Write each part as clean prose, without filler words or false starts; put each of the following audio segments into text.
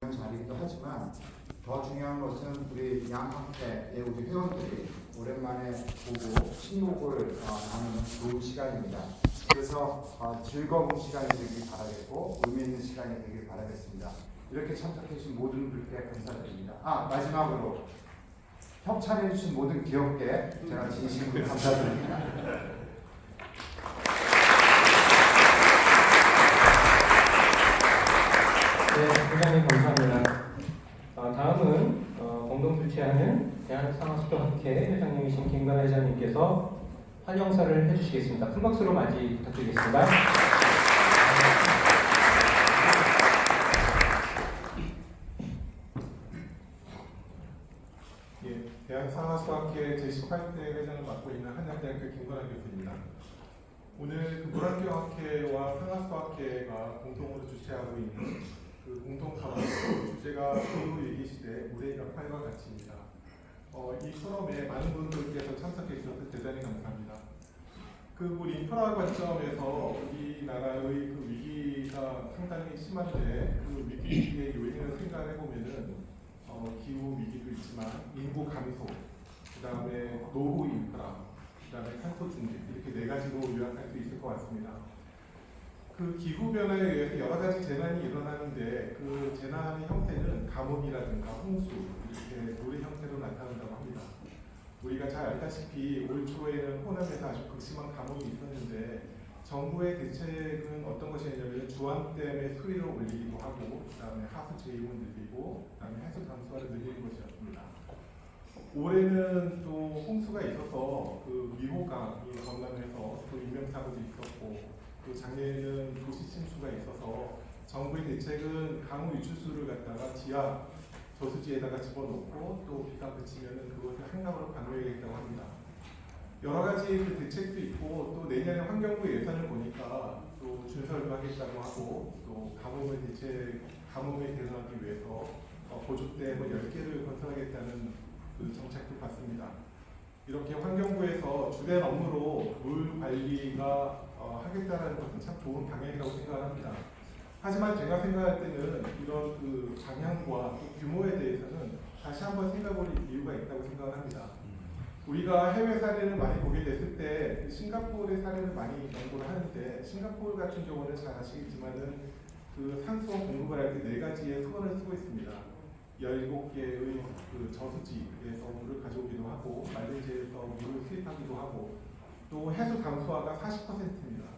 자리이기도 하지만 더 중요한 것은 우리 양학회의 우리 회원들이 오랜만에 보고 친목을 나누는 좋은 시간입니다. 그래서 즐거운 시간이 되길 바라겠고 의미 있는 시간이 되길 바라겠습니다. 이렇게 참석해 주신 모든 분들께 감사드립니다. 마지막으로 협찬해 주신 모든 기업계 제가 진심으로 감사드립니다. 네, 회장님 감사합니다. 다음은 공동 주최하는 대한상학수도학회 회장님이신 김건아 회장님께서 환영사를 해주시겠습니다. 큰 박수로 맞이 부탁드리겠습니다. 대한상학수학회 제18대 회장을 맡고 있는 한양대학교 김건아 교수입니다. 오늘 문학교학회와 상학수학회가 공동으로 주최하고 있는 공동 토론 주제가 기후위기시대 우리의 역할과 가치입니다. 이 포럼에 많은 분들께서 참석해 주셔서 대단히 감사합니다. 우리 인프라 관점에서 우리나라의 위기가 상당히 심한데 위기의 요인을 생각해 보면은 기후 위기도 있지만 인구 감소, 그다음에 노후 인프라, 그다음에 탄소 중립 이렇게 네 가지로 요약할 수 있을 것 같습니다. 기후 변화에 의해서 여러 가지 재난이 일어나는데 그 재난의 형태는 가뭄이라든가 홍수 이렇게 노래 형태로 나타난다고 합니다. 우리가 잘 알다시피 올 초에는 호남에서 아주 극심한 가뭄이 있었는데 정부의 대책은 어떤 것이냐면 주암댐의 수위를 올리기도 하고 그다음에 하수 제임을 늘리고 그다음에 해수 담수화를 늘리는 것이었습니다. 올해는 또 홍수가 있어서 미호강이 건너면서 또 인명사고도 있었고 또 작년에는 도시 침수가 있어서 정부의 대책은 강우 유출수를 갖다가 지하 저수지에다가 집어넣고 또 비가 그치면은 그것을 한강으로 방류해야겠다고 합니다. 여러 가지 대책도 있고 또 내년에 환경부 예산을 보니까 또 준설도 하겠다고 하고 또 가뭄에 대응하기 위해서 보조댐 10개를 건설하겠다는 정책도 봤습니다. 이렇게 환경부에서 주된 업무로 물 관리가 하겠다는 것은 참 좋은 방향이라고 생각합니다. 하지만 제가 생각할 때는 이런 방향과 규모에 대해서는 다시 한번 생각해볼 이유가 있다고 생각합니다. 우리가 해외 사례를 많이 보게 됐을 때 싱가포르의 사례를 많이 연구를 하는데 싱가포르 같은 경우는 잘 아시겠지만은 산소 공급을 할 때 4가지의 수건을 쓰고 있습니다. 17개의 저수지에서 물을 가져오기도 하고 말레이시아에서 물을 수입하기도 하고 또 해수 담수화가 40%입니다.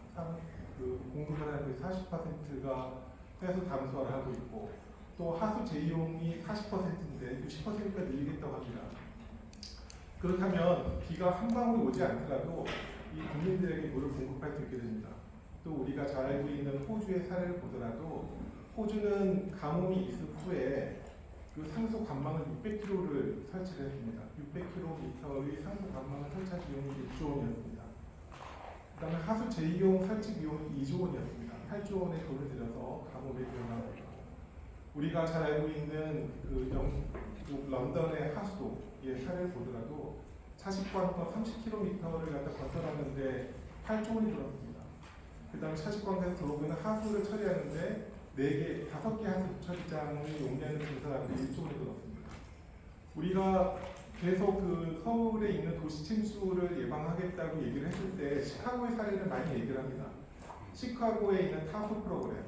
공급을 하는 40%가 해수 담수화를 하고 있고 또 하수 재이용이 40%인데 60%가 늘리겠다고 합니다. 그렇다면 비가 한 방울이 오지 않더라도 이 국민들에게 물을 공급할 수 있게 됩니다. 또 우리가 잘 알고 있는 호주의 사례를 보더라도 호주는 가뭄이 있은 후에 상수 관망을 600km를 설치를 했습니다. 600km의 상수 관망을 설치한 비용이 6조 원이었습니다. 그 다음에 하수 재이용 설치 비용이 2조 원이었습니다. 8조 원의 돈을 들여서 가뭄에 대응합니다. 우리가 잘 알고 있는 런던의 하수도의 사례를 보더라도 차식광터 30km를 갖다 건설하는데 8조 원이 들었습니다. 그 다음에 차식광터에서 들어오는 하수를 처리하는데 5개 하수 처리장을 용량을 건설하는데 1조 원이 들었습니다. 우리가 계속 서울에 있는 도시 침수를 예방하겠다고 얘기를 했을 때 시카고의 사례를 많이 얘기를 합니다. 시카고에 있는 타프 프로그램,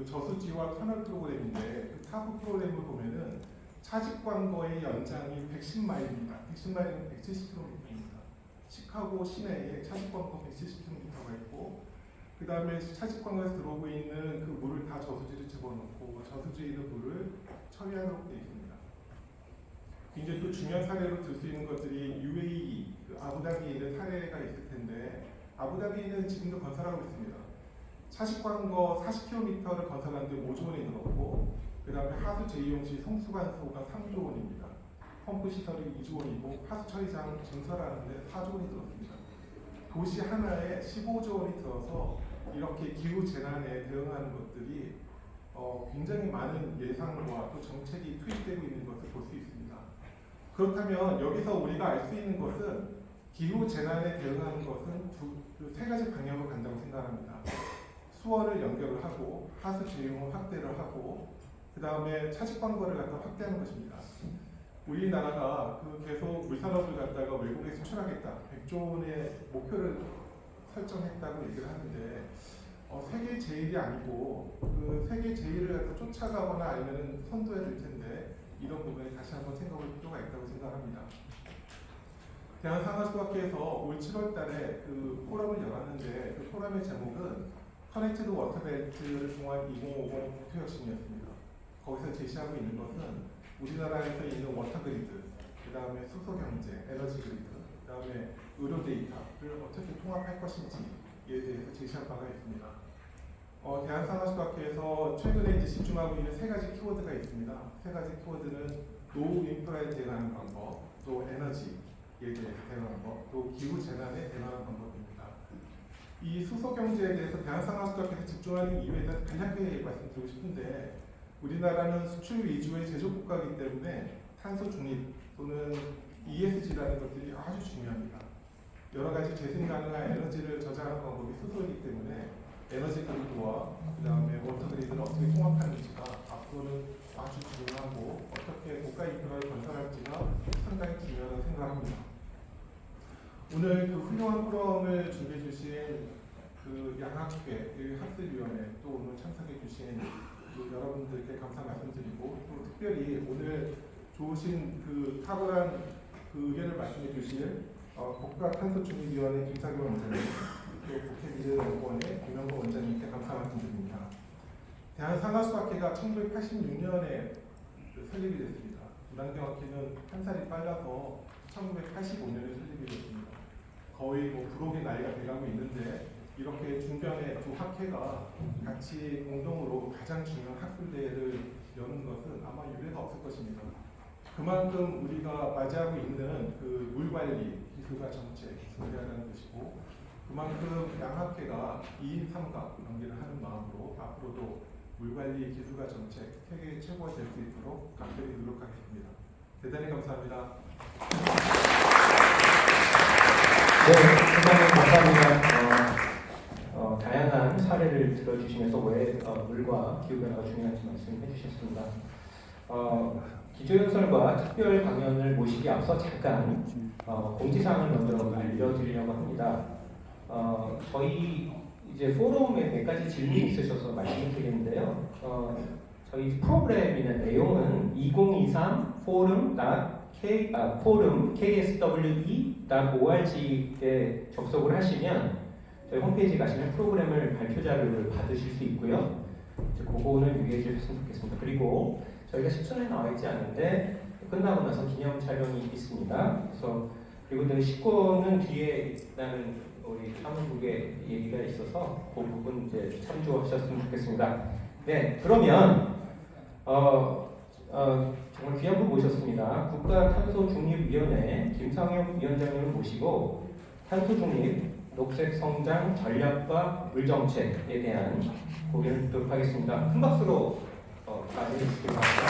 저수지와 터널 프로그램인데 타프 프로그램을 보면은 차직광거의 연장이 110마일입니다. 110마일은 170km입니다. 시카고 시내에 차직광거 170km가 있고 그 다음에 차직광거에서 들어오고 있는 물을 다 저수지를 집어넣고 저수지에 있는 물을 처리하도록 되어 있습니다. 굉장히 또 중요한 사례로 들 수 있는 것들이 UAE, 아부다비에 있는 사례가 있을 텐데 아부다비는 지금도 건설하고 있습니다. 차식광거 40km를 건설하는데 5조 원이 들었고 그 다음에 하수 재이용 시 송수관소가 3조 원입니다. 펌프 시설이 2조 원이고 하수 처리장 증설하는데 4조 원이 들었습니다. 도시 하나에 15조 원이 들어서 이렇게 기후 재난에 대응하는 것들이 굉장히 많은 예산과 또 정책이 투입되고 있는 것을 볼 수 있습니다. 그렇다면 여기서 우리가 알 수 있는 것은 기후 재난에 대응하는 것은 3가지 방향으로 간다고 생각합니다. 수원을 연결을 하고 하수 재이용을 확대를 하고 그 다음에 차직 광고를 갖다 확대하는 것입니다. 우리나라가 그 계속 물산업을 갖다가 외국에 수출하겠다, 100조 원의 목표를 설정했다고 얘기를 하는데 세계 제일이 아니고 그 세계 제일을 갖다 쫓아가거나 아니면 선도해야 될 텐데 이런 부분에 다시 한번 생각할 필요가 있다고 생각합니다. 대한상하수학회에서 올 7월 달에 그 포럼을 열었는데 그 포럼의 제목은 커넥티드 워터벨트를 통한 2050 국토혁신이었습니다. 거기서 제시하고 있는 것은 우리나라에서 있는 워터그리드, 그 다음에 수소경제, 에너지 그리드, 그 다음에 의료 데이터를 어떻게 통합할 것인지에 대해서 제시한 바가 있습니다. 대한상하수학회에서 최근에 이제 집중하고 있는 세 가지 키워드가 있습니다. 세 가지 키워드는 노후 인프라에 대응하는 방법, 또 에너지에 대해서 대응하는 방법, 또 기후 재난에 대응하는 방법입니다. 이 수소 경제에 대해서 대한상하수학회에서 집중하는 이유에 대해서 간략하게 말씀드리고 싶은데 우리나라는 수출 위주의 제조 국가이기 때문에 탄소 중립 또는 ESG라는 것들이 아주 중요합니다. 여러 가지 재생 가능한 에너지를 저장하는 방법이 수소이기 때문에 에너지 그리드와 그 다음에 워터 그리드를 어떻게 통합하는지가 앞으로는 아주 중요하고 어떻게 국가 인프라를 건설할지가 상당히 중요하다고 생각합니다. 오늘 그 훌륭한 포럼을 준비해 주신 그 양학회, 그 학술위원회 또 오늘 참석해 주신 그 여러분들께 감사 말씀드리고 또 특별히 오늘 좋으신 그 탁월한 그 의견을 말씀해 주실 국가탄소중립위원회 김사겸 원장님, 또 국회미래연구원의 김영건 원장님께 감사 말씀드립니다. 대한상하수학회가 1986년에 설립이 됐습니다. 불안경학회는 한 살이 빨라서 1985년에 설립이 됐습니다. 거의 뭐 부록의 나이가 돼가고 있는데 이렇게 중견의 두 학회가 같이 공동으로 가장 중요한 학술대회를 여는 것은 아마 유례가 없을 것입니다. 그만큼 우리가 맞이하고 있는 그 물관리 기술과 정책 중요하다는 것이고 그만큼 양학회가 2인 3각 관계를 하는 마음으로 앞으로도 물관리 기술과 정책 세계 최고가 될 수 있도록 각별히 노력하겠습니다. 대단히 감사합니다. 네, 회장님 감사합니다. 다양한 사례를 들어주시면서 왜 물과 기후변화가 중요한지 말씀해 주셨습니다. 기조연설과 특별 강연을 모시기 앞서 잠깐 공지사항을 먼저 알려드리려고 합니다. 저희 이제 포럼에 몇 가지 질문이 있으셔서 말씀을 드리는데요. 저희 프로그램이나 내용은 2023 forum kswe.org에 접속을 하시면 저희 홈페이지 가시면 프로그램을 발표 자료를 받으실 수 있고요. 이제 그거는 유의해 주셨으면 좋겠습니다. 그리고 저희가 10순에 나와 있지 않은데 끝나고 나서 기념 촬영이 있습니다. 그래서 그리고 10권은 뒤에 나는 우리 사무국의 얘기가 있어서 그 부분 이제 참조하셨으면 좋겠습니다. 네, 그러면 정말 귀한 분 모셨습니다. 국가탄소중립위원회 김상혁 위원장님을 모시고 탄소중립, 녹색성장 전략과 물정책에 대한 고견을 듣도록 하겠습니다. 큰 박수로 맞이해 주시기 바랍니다.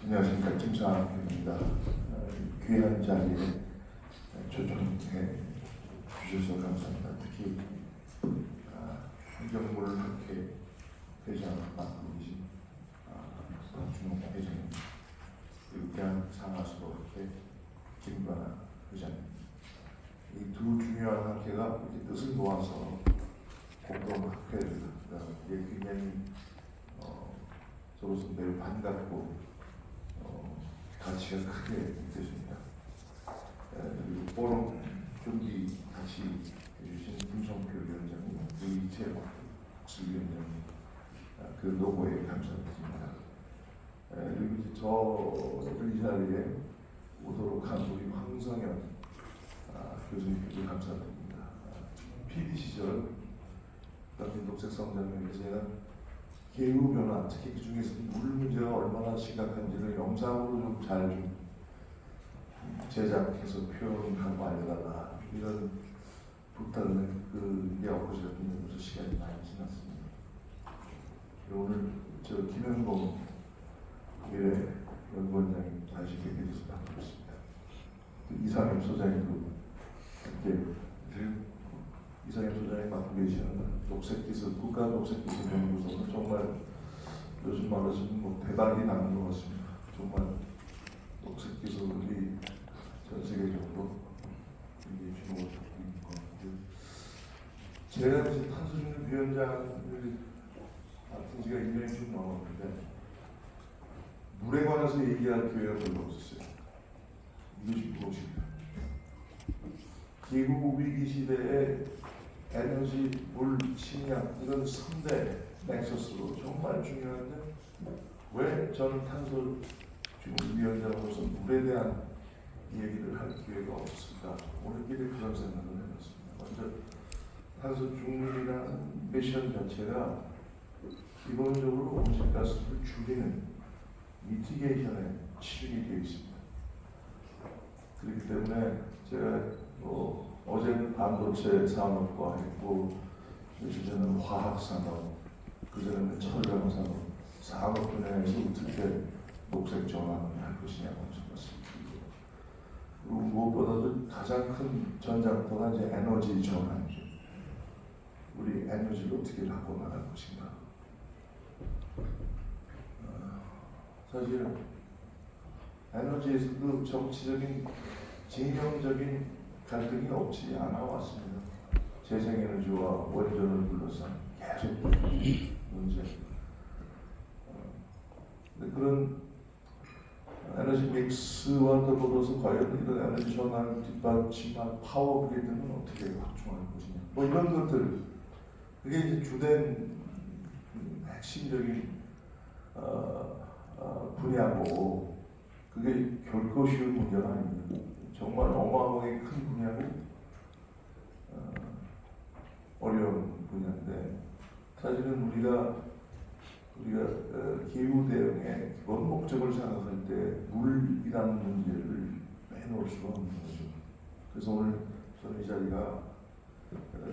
안녕하십니까, 김상혁입니다. 귀한 자리에 초청해 주셔서 감사합니다. 특히 환경물학회 회장 맡고 계신 박준호 회장님, 그리고 대한상하수학회 김관아 회장님, 이 두 중요한 학회가 이렇게 뜻을 모아서 공동학회를 이게 굉장히 저로서 매우 반갑고 가치가 크게 느껴집니다. 그리고 포럼 준비 같이 해주신 김성표 위원장님, 이채 국수위원장님, 그 노고에 감사드립니다. 그리고 이제 저를 이 자리에 오도록 한 우리 황성현 교수님께도 감사드립니다. PD 시절 그다음에 녹색성장을 위해서 제가 기후변화, 특히 그 중에서 물 문제가 얼마나 심각한지를 영상으로 좀 잘 제작해서 표현하고 알려달라, 이런 부탁을 그게 엊그제 같은 데서 시간이 많이 지났습니다. 오늘 저 김영건 미래연구원장님 다시 뵙게 돼서 반갑습니다. 이상임 소장님도 이렇게 이상임 소장님 맡고 계시는 녹색기술 국가 녹색기술 연구소는 정말 요즘 말로 지금 뭐 대박이 나는 것 같습니다. 정말 녹색기술이 전 세계적으로 이게 주목을 받고 있는 것 같아요. 제가 이제 탄소중립 위원장을 맡은 지가 1년이 좀 넘었는데 물에 관해서 얘기할 기회가 별로 없었어요. 이것이 무엇입니까? 기후 위기 시대에 에너지, 물, 식량 이런 3대 넥서스로 정말 중요한데 왜 저는 탄소 중립 위원장으로서 물에 대한 얘기를 할 기회가 없을까? 오늘길에 그런 생각을 해봤습니다. 먼저 탄소 중립이라는 미션 자체가 기본적으로 온실가스를 줄이는 미티게이션에 치중이 되어 있습니다. 그렇기 때문에 제가 어제는 반도체 산업과 했고 요즘에는 화학 산업, 그전에는 철강 산업, 산업 분야에서 어떻게 녹색 전환을 할 것이냐고 말씀드리고 그리고 무엇보다도 가장 큰 전장터가 이제 에너지 전환이죠. 우리 에너지를 어떻게 바꿔나갈 것인가. 사실 에너지에서 그 정치적인 진영적인 갈등이 없지 않아 왔습니다. 재생에너지와 원전을 둘러싼 계속 문제. 그런 에너지 믹스와 더불어서 과연 이런 에너지 전환을 뒷받침할 파워 그리드는 어떻게 확충할 것이냐. 뭐 이런 것들 그게 이제 주된 핵심적인 분야고 그게 결코 쉬운 문제가 아닙니다. 정말 어마어마하게 큰 분야고 어려운 분야인데 사실은 우리가 기후 대응의 기본 목적을 생각할 때 물이라는 문제를 빼놓을 수가 없는 거죠. 그래서 오늘 저는 이 자리가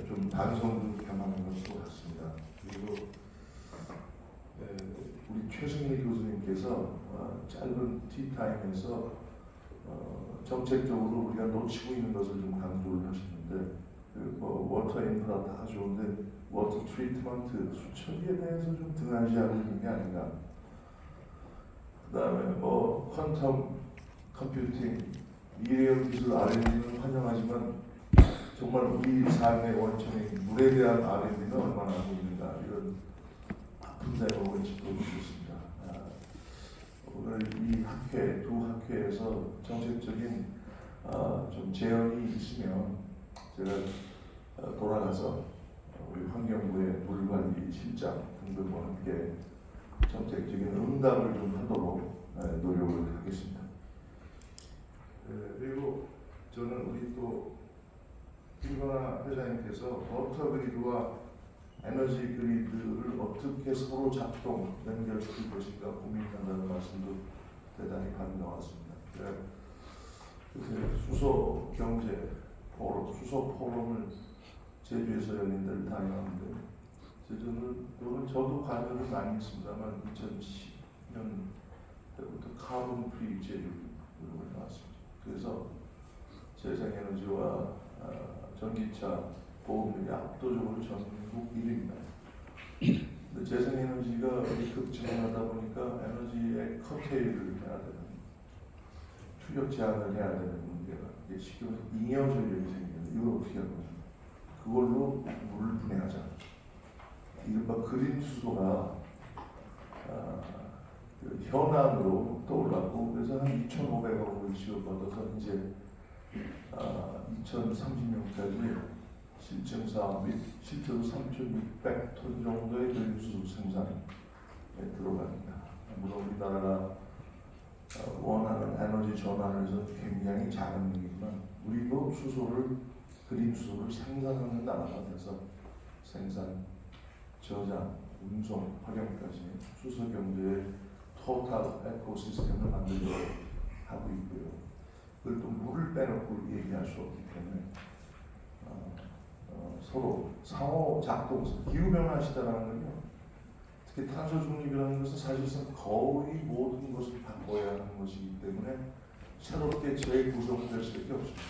좀 반성도 겸하는 것도 같습니다. 그리고 우리 최승리 교수님께서 짧은 티타임에서 정책적으로 우리가 놓치고 있는 것을 좀 강조를 하시는데 워터 인프라 다 좋은데 워터 트리트먼트 수처리에 대해서 좀 등한시하고 있는 게 아닌가. 그 다음에 퀀텀 컴퓨팅 미래의 기술 R&D는 환영하지만 정말 우리 삶의 원천인 물에 대한 R&D는 얼마나 하고 있는가 이런 아픈 대목을 짚어주셨습니다. 오늘 이 학회 두 학회에서 정책적인 좀 제언이 있으면 제가 돌아가서 우리 환경부의 물관리 실장 등등과 함께 정책적인 응답을 좀 하도록 노력을 하겠습니다. 그리고 저는 우리 또 김건아 회장님께서 워터 그리드와 에너지 그리드를 어떻게 서로 작동, 연결시킬 것인가 고민한다는 말씀도 대단히 반가웠습니다. 그래서 수소 경제 포럼, 수소 포럼을 제주에서 열린 데를 다녀왔는데 저도 관여를 많이 했습니다만 2010년 때부터 카본 프리 제주를 나왔습니다. 그래서 재생에너지와 전기차 보험률이 압도적으로 전국 1위입니다. 근데 재생에너지가 급증하다 보니까 에너지의 커테일을 해야 되는, 출력 제한을 해야 되는 문제가 쉽게 말해서 잉여 전력이 생기는데 이걸 어떻게 할 거냐. 그걸로 물을 분해하자. 이른바 그린 수소가 현안으로 떠올랐고 그래서 한 2,500억을 지원받아서 이제 2030년까지 실증사 및 실제로 3,600톤 정도의 그린수소 생산에 들어갑니다. 물론 우리나라가 원하는 에너지 전환을 해서 굉장히 작은 일이지만 우리도 수소를 그린수소를 생산하는 나라가 돼서 생산, 저장, 운송, 활용까지 수소 경제의 토탈 에코시스템을 만들려고 하고 있고요. 그걸 또 물을 빼놓고 얘기할 수 없기 때문에 서로 상호 작동, 기후변화 시대라는 건요. 특히 탄소 중립이라는 것은 사실상 거의 모든 것을 바꿔야 하는 것이기 때문에 새롭게 재구성될 수밖에 없습니다.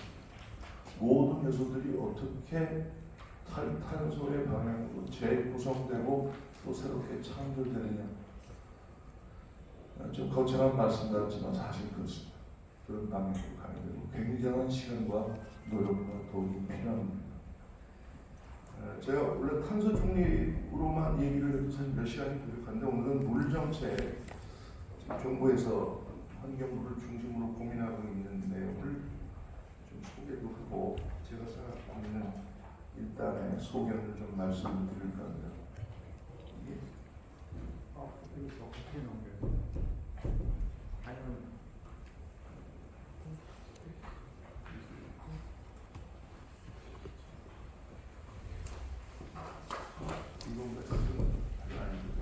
모든 요소들이 어떻게 탈탄소의 방향으로 재구성되고 또 새롭게 창조되느냐. 좀 거창한 말씀 같지만 사실 그렇습니다. 그런 방향으로 가야 되고 굉장한 시간과 노력과 도움이 필요합니다. 제가 원래 탄소 중립으로만 얘기를 해도 사실 몇 시간이 부족한데 오늘은 물 정책, 정부에서 환경부를 중심으로 고민하고 있는 내용을 좀 소개도 하고 제가 생각하고 있는 일단의 소견을 좀 말씀을 드릴까 합니다. 이게 여기서 어떻게 넘겨요? 아니면 이건가 지금 아닌데.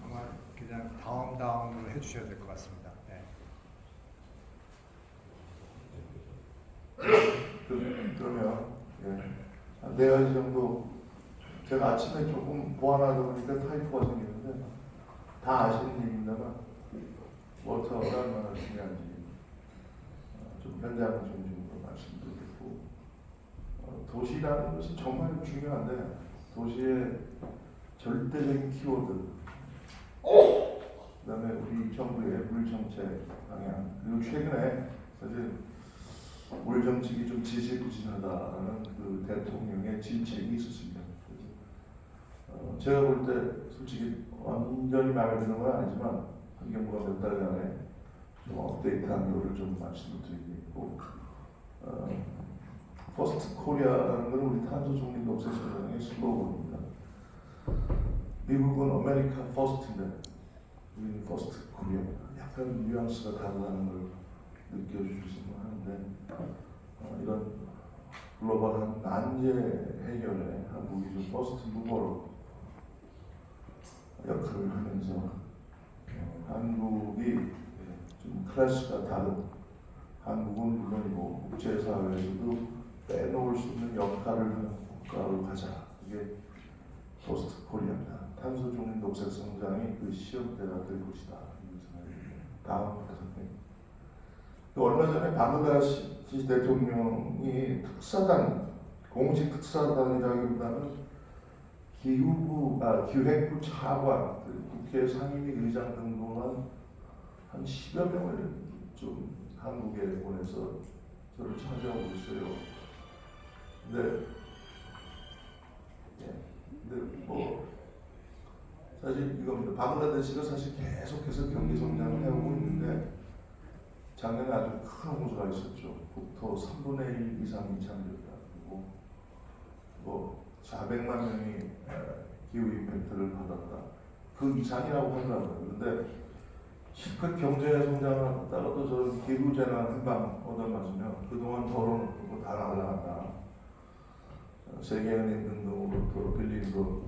아마 그냥 다음으로 해주셔야 될 것 같습니다. 네. 그러면 한 4가지 정도 제가 아침에 조금 보완하다 보니까 타이프가 생기는데 다 아시는 얘기입니다만 워터가 얼마나 중요한지 좀 현장을 중심으로 말씀드리고 도시라는 것은 정말 중요한데 도시의 절대적인 키워드 그다음에 우리 정부의 물 정책 방향 그리고 최근에 사실 물 정책이 좀 지지부진하다는 그 대통령의 질책이 있었습니다. 그래서 제가 볼 때 솔직히 완전히 마음에 드는 건 아니지만 환경부가 몇 달간에 좀 업데이트한 거를 좀 말씀을 드리고 퍼스트 코리아라는 건 우리 탄소 중립 녹색 성장의 슬로건입니다. 미국은 아메리카 퍼스트인데 우리는 퍼스트 코리아 약간 뉘앙스가 다르다는 걸 느껴주시면 하는데 이런 글로벌한 난제 해결에 한국이 좀 퍼스트 무버로 역할을 하면서 한국이 좀 클래스가 다른 한국은 물론이고 국제사회에서도 빼놓을 수 없는 역할을 하는 국가로 가자. 이게 포스트 코리아입니다. 탄소 중립 녹색 성장이 그 시험대가 될 것이다. 다음 얼마 전에 방글라데시 대통령이 특사단, 공식 특사단이라기보다는 기획부 차관, 국회 상임위 의장 등등한 한 10여 명을 좀 한국에 보내서 저를 찾아오고 있어요. 근데 뭐 사실 이겁니다. 방글라데시가 사실 계속해서 경기 성장을 해오고 있는데 작년에 아주 큰 홍수가 있었죠. 국토 3분의 1 이상이 잠겼다. 그리고 뭐 400만 명이 기후 임팩트를 받았다. 그 이상이라고 하더라고요. 그런데 실컷 경제 성장을 하다가도 저는 기후 재난 한 방 얻어맞으면 그동안 덜어놓고 다 날아간다. 세계은행 등등으로부터 빌린 거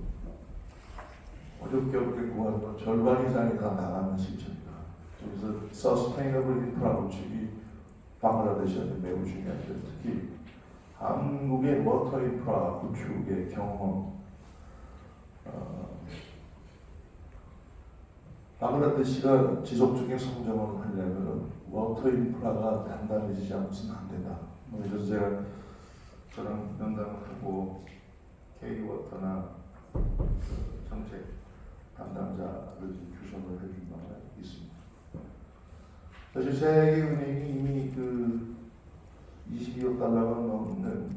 어렵게 구하는 건 절반 이상이 다 나가는 실정입니다. 그래서 서스테이너블 인프라 구축이 방글라데시한테 매우 중요하죠. 특히 한국의 워터 인프라 구축의 경험, 방글라데시가 지속적인 성장을 하려면 워터 인프라가 단단해지지 않고서는 안 된다. 그래서 제가 저랑 면담을 하고 K워터나 정책 담당자를 주선을 해준 바가 있습니다. 사실 세계은행이 이미 그 22억 달러가 넘는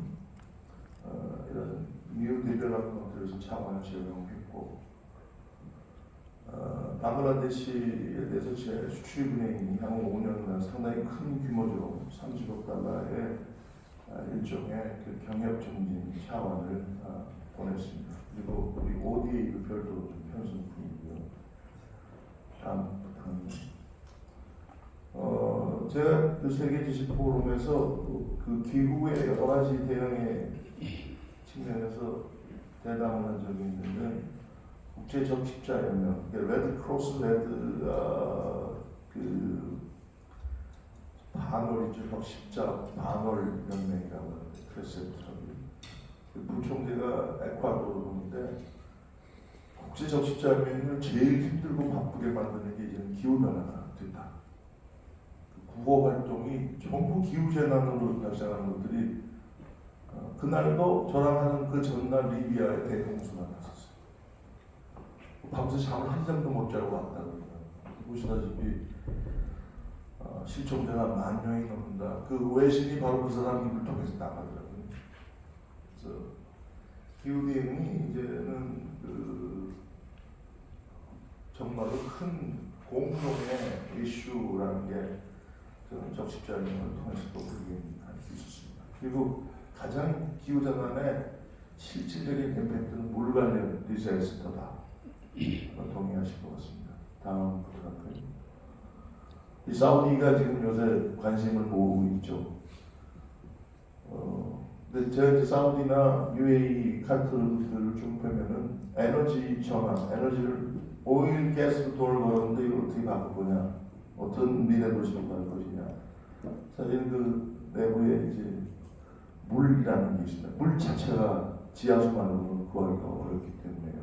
이런 뉴 디벨롭먼트에서 차관을 제공했고 방글라데시에 대해서 제 수출은행이 향후 5년간 상당히 큰 규모죠. 30억 달러의 일종의 그 경협 증진 차원을 보냈습니다. 그리고 우리 ODA도 별도로 좀 편성 중이고요. 다음 부탁합니다. 제가 그 세계 지식 포럼에서 그 기후의 여러 가지 대응의 측면에서 대담을 한 적이 있는데 국제 적십자 연맹, 레드 크로스 그 반월이죠. 적십자 반월 연맹이라고 하는데 크레센트라고 부총재가 에콰도르인데 국제 적십자민을 제일 힘들고 바쁘게 만드는 게 이제는 기후변화가 됐다. 구호 활동이 전부 기후재난으로 발생하는 것들이 그날도 저랑 하는 그 전날 리비아에 대홍수가 났었어요. 밤새 잠을 한 잠도 못 자고 왔다 그러더라고요. 보시다시피 실종자가 10,000명이 넘는다. 그 외신이 바로 그 사람 입을 통해서 나가더라고요. 그래서 기후대응이 이제는 정말로 큰 공동의 이슈라는 게 저는 적십자민을 통해서도 확인할 수 있었습니다. 그리고 가장 기후전환의 실질적인 임팩트는 물 관련 디자스터다. 동의하실 것 같습니다. 다음 부탁드립니다. 이 사우디가 지금 요새 관심을 모으고 있죠. 근데 제가 이제 사우디나 UAE 카트들을 좀 보면은 에너지 전환, 에너지를 오일, 가스로 돈을 벌었는데 이걸 어떻게 바꿔보냐, 어떤 미래 도시로 갈 것이냐. 사실 그 내부에 이제 물이라는 게 있습니다. 물 자체가 지하수만으로는 구하기가 어렵기 때문에요.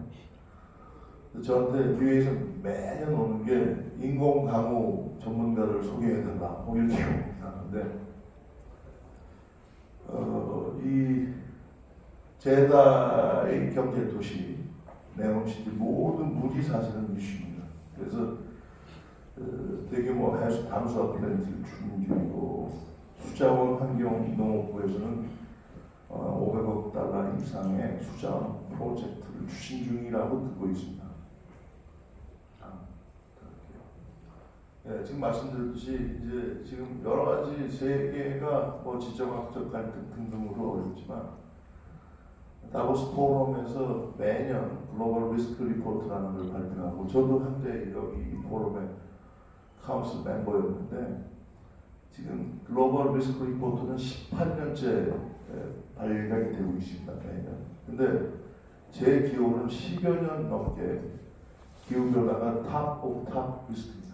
저한테 UA에서 매년 오는 게 인공 강우 전문가를 소개해달라 뭐 이렇게 하는데 이 제다의 경제 도시 네옴시티 모든 물이 사실은 이슈입니다. 그래서 대규모 해수 담수화 플랜트를 추진 중이고 수자원 환경농업부에서는 500억 달러 이상의 수자원 프로젝트를 추진 중이라고 듣고 있습니다. 네, 지금 말씀드렸듯이 이제 지금 여러 가지 세계가 뭐 지정학적 갈등 등등으로 어렵지만 다보스 포럼에서 매년 글로벌 리스크 리포트라는 걸 발표하고 저도 한때 여기 이 포럼의 카운슬 멤버였는데 지금 글로벌 리스크 리포트는 18년째 발간이 되고 있습니다. 매년. 근데 제 기호는 10여 년 넘게 기후변화가 탑 오브 탑 리스크입니다.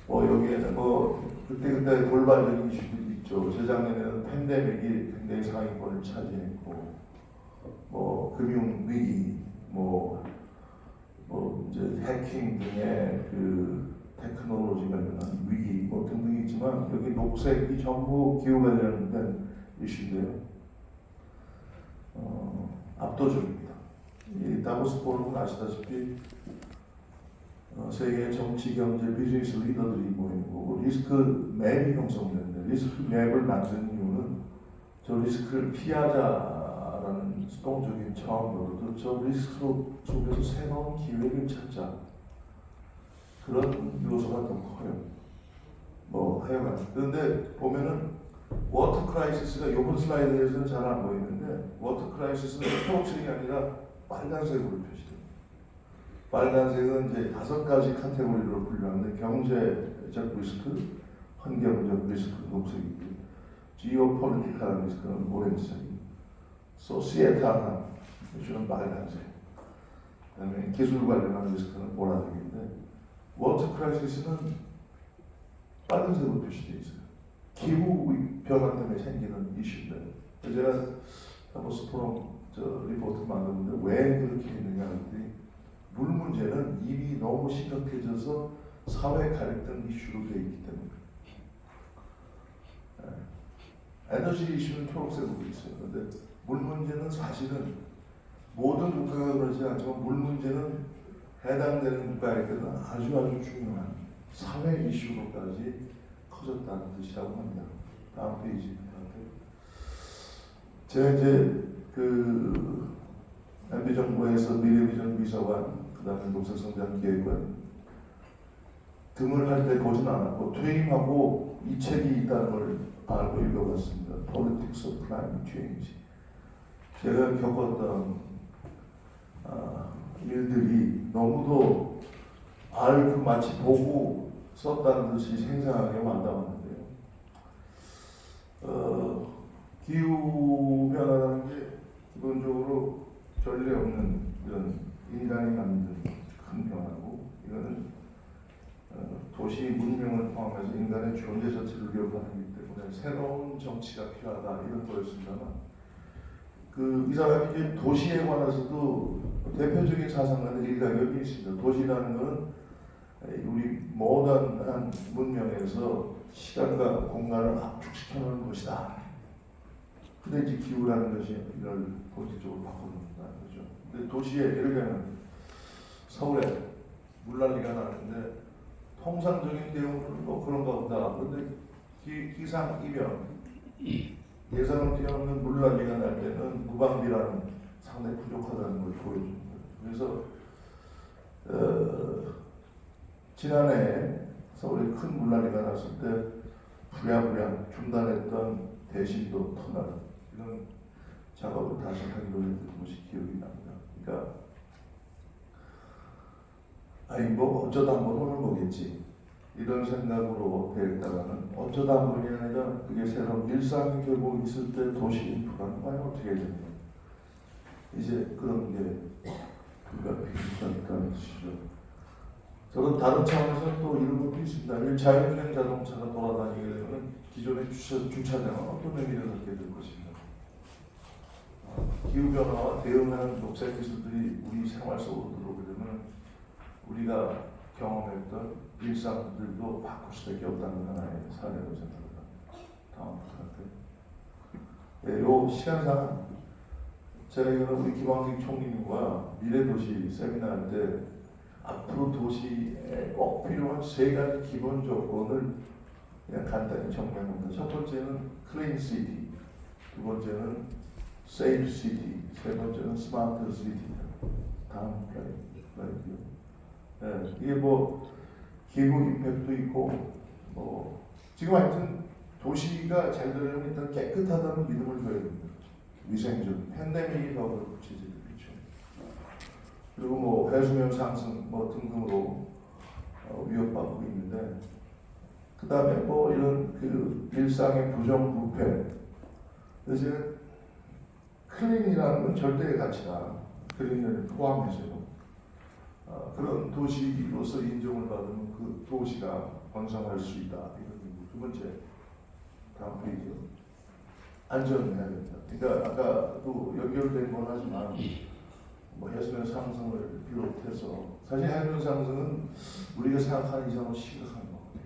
뭐 여기에는 뭐 그때 돌발적인 이슈들이 있죠. 재작년에는 팬데믹이 굉장히 상위권을 차지했고, 뭐 금융 위기, 뭐 이제 해킹 등의 그 테크놀로지 관련한 위기 뭐 등등이 있지만 여기 녹색이 전부 기후 관련된 이슈인데요. 압도적입니다. 이 다보스 포럼은 아시다시피 세계 정치, 경제, 비즈니스 리더들이 모이고 리스크 맵이 형성되는데 리스크 맵을 만든 이유는 저 리스크를 피하자라는 수동적인 차원으로도 저 리스크 속에서 새로운 기회를 찾자 그런 요소가 더 커요. 뭐 하여간 그런데 보면은 워터 크라이시스가 이번 슬라이드에서는 잘 안 보이는데 워터 크라이시스는 초록색이 아니라 빨간색으로 표시됩니다. 빨간색은 이제 5가지 카테고리로 분류하는데 경제적 리스크, 환경적 리스크 녹색이고 지오폴리티컬 리스크는 오렌지색이고 소시에탈한 이슈는 빨간색, 그다음에 기술 관련한 리스크는 보라색인데 워터 크라이시스는 빨간색으로 표시되어 있어요. 기후 변화 때문에 생기는 이슈인데 제가 다보스 포럼 리포트 만드는데 왜 그렇게 있느냐 했더니 물 문제는 이미 너무 심각해져서 사회 갈등 이슈로 되어 있기 때문에 에너지 이슈는 초록색으로 있어요. 그런데 물 문제는 사실은 모든 국가가 그러지 않지만 물 문제는 해당되는 국가에게는 아주 중요한 사회 이슈로까지 커졌다는 뜻이라고 합니다. 다음 페이지입니다. 제가 이제 그 MB 정부에서 미래비전 비서관, 그 다음에 녹색성장기획관 등을 할 때 보진 않았고 퇴임하고 이 책이 있다는 걸 알고 읽어봤습니다. Politics of Climate Change. 제가 겪었던 일들이 너무도 알고 마치 보고 썼다는 듯이 생생하게 와닿았는데요. 기후변화라는 게 기본적으로 전례 없는 이런 인간이 만든 큰 변화고 이거는 도시 문명을 포함해서 인간의 존재 자체를 위협하기 때문에 새로운 정치가 필요하다 이런 거였습니다만 이 사람이 이제 도시에 관해서도 대표적인 사상가는 일가견이 있습니다. 도시라는 것은 우리 모던한 문명에서 시간과 공간을 압축시켜놓은 것이다. 근데 이제 기후라는 것이 이걸 본질적으로 바꿔놓는다는 거죠. 근데 도시에 예를 들면 서울에 물난리가 나는데 통상적인 내용은 뭐 그런가 보다. 그런데 기상 이변 예상을 뛰어넘는 물난리가 날 때는 무방비라는 상당히 부족하다는 걸 보여줍니다. 그래서 지난해 서울에 큰 물난리가 났을 때 부랴부랴 중단했던 대신도 터널 이런 작업을 다시 하기로 했던 것이 기억이 납니다. 그러니까 아니 뭐 어쩌다 한번 오는 거겠지 이런 생각으로 대했다가는 어쩌다 한 번이 아니라 그게 새로운 일상이 결국 있을 때 도시 인프라는 과연 어떻게 됩니까? 이제 그런 게 불가피하다는 것이죠. 저는 다른 차원에서 또 이런 것도 있습니다. 자율주행 자동차가 돌아다니게 되면 기존의 주차장은 어떤 의미를 갖게 될 것인가. 기후변화와 대응하는 녹색 기술들이 우리 생활 속으로 들어오게 되면 우리가 경험했던 일상들도 바꿀 수밖에 없다는 하나의 사례로 생각합니다. 다음 부탁드립니다. 요 시간상 제가 이거는 우리 김광식 총리님과 미래도시 세미나 할 때 앞으로 도시에 꼭 필요한 3가지 기본 조건을 그냥 간단히 정리합니다. 첫 번째는 클린 시티, 두 번째는 세이프 시티, 세 번째는 스마트 시티. 다음 슬라이드요. 네, 이게 뭐 기후 임팩트도 있고 뭐 지금 하여튼 도시가 잘 되려면 일단 깨끗하다는 믿음을 줘야 됩니다. 위생적, 팬데믹이 더 구체적이죠. 그리고 뭐 해수면 상승 뭐 등등으로 위협받고 있는데 그 다음에 뭐 이런 그 일상의 부정부패. 그래서 클린이라는 건 절대의 가치다. 클린을 포함해서요. 그런 도시로서 인정을 받으면 그 도시가 번성할 수 있다. 이런 두 번째 다음 페이지요. 안전해야 됩니다. 그러니까 아까도 연결된 건 하지만 뭐 해수면 상승을 비롯해서 사실 해수면 상승은 우리가 생각하는 이상으로 심각한 것 같아요.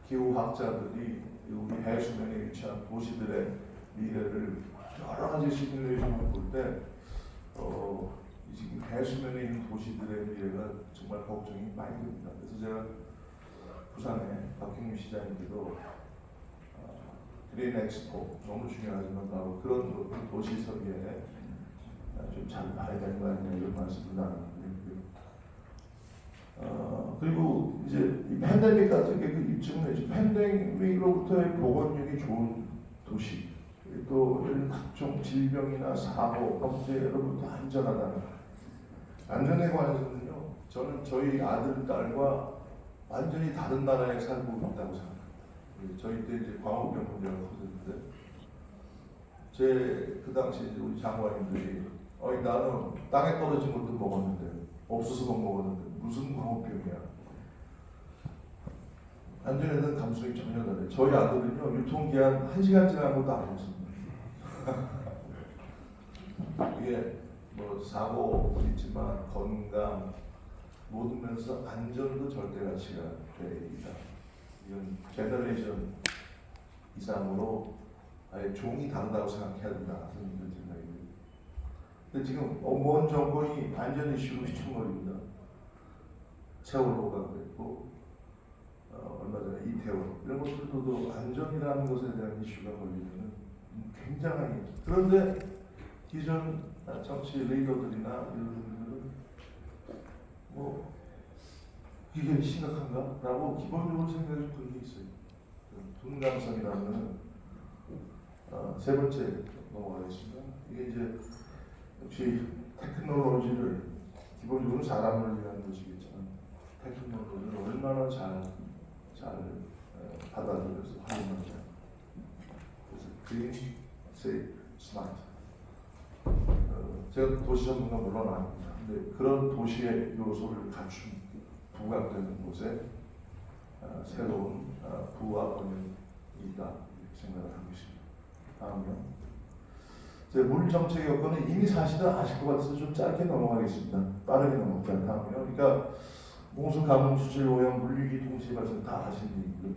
기후학자들이 우리 해수면에 위치한 도시들의 미래를 여러 가지 시뮬레이션을 볼 때 지금 해수면에 있는 도시들의 미래가 정말 걱정이 많이 됩니다. 그래서 제가 부산에 박형민 시장님께도 그린 엑스포 너무 중요하지만 바로 그런 도시 설계에 좀 잘 봐야 되는 거 아니냐 이런 말씀을 나눴는데 그리고 이제 이 팬데믹 같은 게 그 입증을 해죠. 팬데믹으로부터의 복원력이 좋은 도시 또 이런 각종 질병이나 사고 범죄로부터 안전하다는 안전에 관해서는요. 저는 저희 아들 딸과 완전히 다른 나라에 살고 있다고 생각합니다. 저희 때 이제 광우병 문제가 커졌는데 제 그 당시 이제 우리 장관님들이 나는 땅에 떨어진 것도 먹었는데 없어서 못 먹었는데 무슨 광우병이야. 안전에 대한 감수성이 전혀 다르요. 저희 아들은요 유통기한 1시간 지난 것도 안 먹습니다. 이게 뭐 사고 있지만 건강 모든 면에서 안전도 절대 가치가 되다. 이건 제너레이션 이상으로 아예 종이 다르다고 생각해야 된다. 그런 생각이에요. 근데 지금 원 정권이 안전 이슈로 휘청거립니다. 세월호가 그랬고 얼마 전에 이태원 이런 것들도 안전이라는 것에 대한 이슈가 걸리면 굉장하게 그런데 기존 정치 리더들이나 이런 분들은 뭐 이게 심각한가? 라고 기본적으로 생각을 그런 게 있어요. 분감성이라는 세 번째 넘어가겠습니다. 이게 이제 역시 테크놀로지를 기본적으로 사람을 위한 것이겠지만 테크놀로지를 얼마나 잘 받아들여서 활용하냐. 그래서 그린, 세이프, 스마트. 제가 도시 전문가 물론 아닙니다. 근데 그런 도시의 요소를 갖춘 부각되는 곳에 새로운 부와 번영이 있다 이렇게 생각을 하고 있습니다. 다음요. 이제 물 정책 여건은 이미 사실은 아실 것 같아서 좀 짧게 넘어가겠습니다. 빠르게 넘어가지 않다면. 그러니까 홍수, 가뭄, 수질, 오염, 물위기 동시에 발생 다 하신 일이고요.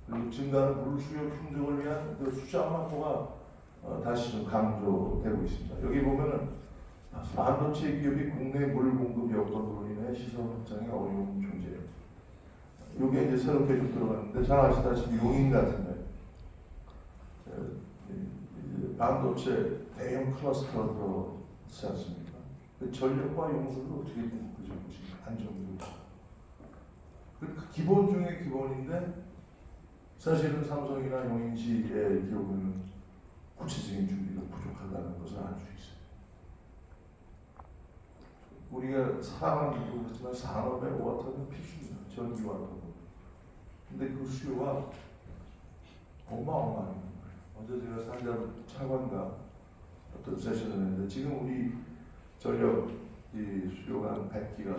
그리고 증가하는 물 수요 충족을 위한 그 수자 확보가 다시 좀 강조되고 있습니다. 여기 보면은 반도체 기업이 국내 물 공급 여건으로 인해 시설 확장에 어려움이 존재해요. 이게 이제 새롭게 좀 들어갔는데 잘 아시다시피 용인 같은데 반도체 대형 클러스터가 들어있지 않습니까? 그 전력과 용수를 어떻게 그죠 보십니까? 안정적으로. 그 기본 중에 기본인데 사실은 삼성이나 용인시의 경우는 구체적인 준비가 부족하다는 것을 알 수 있어요. 우리가 사람은 그렇지만 산업에 워터는 필수입니다. 전기와 더불어. 근데 그 수요가 어마어마합니다. 어제 제가 산자 차관과 어떤 세션을 했는데 지금 우리 전력 이 수요가 한 100기가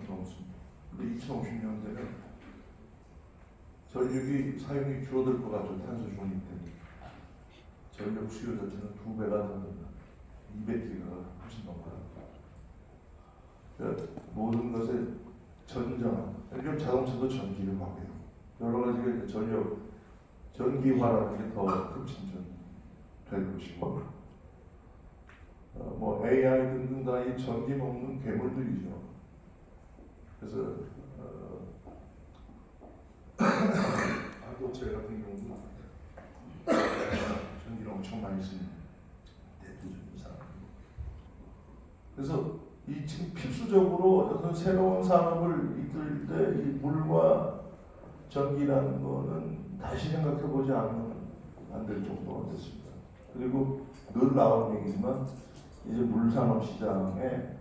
넘습니다. 근데 2050년 되면 전력이 사용이 줄어들 것 같죠. 탄소 중립 때문에. 전력 수요 자체는 2배가 더 됩니다. 200기가 훨씬 넘어요. 그러니까 모든 것에 전장, 요즘 자동차도 전기를 하고요. 여러 가지가 이제 전기화라는 게 더 급진전될 것이고, 뭐 AI 등등 다 이 전기 먹는 괴물들이죠. 그래서 반도체 같은 경우도 전기를 엄청 많이 쓰는 대표적인 산업이고, 그래서 이 지금 필수적으로 어떤 새로운 산업을 이끌 때 이 물과 전기라는 거는 다시 생각해 보지 않으면 안 될 정도가 됐습니다. 그리고 늘 나오는 얘기지만 이제 물산업 시장에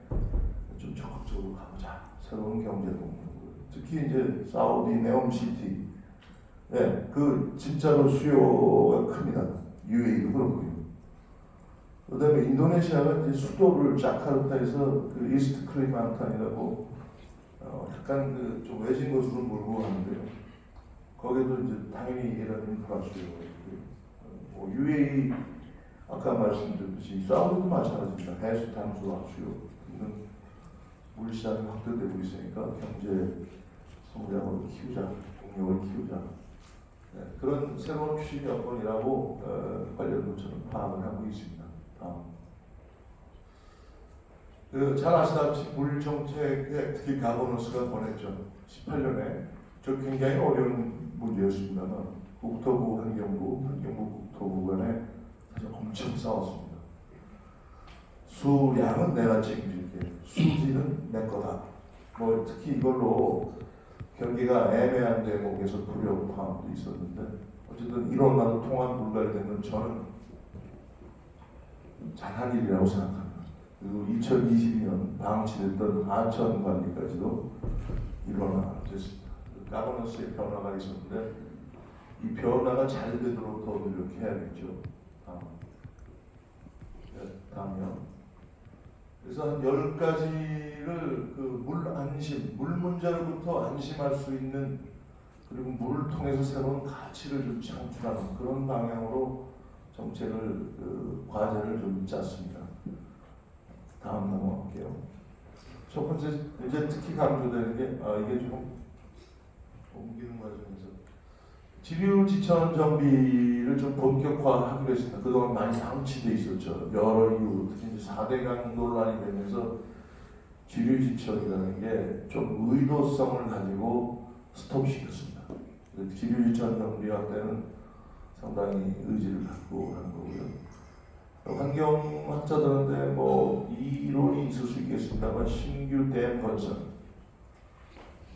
좀 적극적으로 가보자. 새로운 경제 동력을. 특히 이제 사우디 네옴시티, 예, 그 진짜로 수요가 큽니다. UAE도 그렇고요. 그다음에 인도네시아가 이제 수도를 자카르타에서 그 이스트 클리만탄이라고 약간 그 좀 외진 곳으로 몰고 가는데요. 거기도 이제 당연히 이런 인프라 수요가 있고요. UAE 아까 말씀드렸듯이 사우디도 마찬가지입니다. 해수 탐수와 수요 등등 물 시장이 확대되고 있으니까 경제 성장을 키우자, 동력을 키우자. 네, 그런 새로운 추진 여건이라고 관련도 저는 파악을 하고 있습니다. 잘 아시다시피 물 정책에 특히 가버넌스가 권했죠. 18년에 저 굉장히 어려운 문제였습니다만 국토부, 환경부, 국토부 간에 사실 엄청 싸웠습니다. 수량은 내가 책임질게, 수질은 내 거다. 뭐 특히 이걸로 경기가 애매한 대목에서 불협화음도 있었는데 어쨌든 이론과도 통한 불가를 건 저는 잘한 일이라고 생각합니다. 그리고 2022년 방치됐던 하천 관리까지도 일원화됐습니다. 가버넌스의 변화가 있었는데 이 변화가 잘 되도록 더 노력해야겠죠. 다음이요. 그래서 한 10가지를 그 물 안심, 물 문제로부터 안심할 수 있는, 그리고 물을 통해서 새로운 가치를 좀 창출하는 그런 방향으로 정책을 과제를 좀 짰습니다. 다음 넘어갈게요. 첫 번째 이제 특히 강조되는 게 이게 좀 옮기는 과정에서 지류지천 정비를 좀 본격화하기로 했습니다. 그동안 많이 방치돼 있었죠. 여러 이유, 특히 이제 4대강 논란이 되면서 지류지천이라는 게 좀 의도성을 가지고 스톱시켰습니다. 지류지천 정비할 때는 상당히 의지를 갖고 하는 거고요. 환경학자들한테 뭐 이론이 있을 수 있겠습니다만 신규 댐 건설,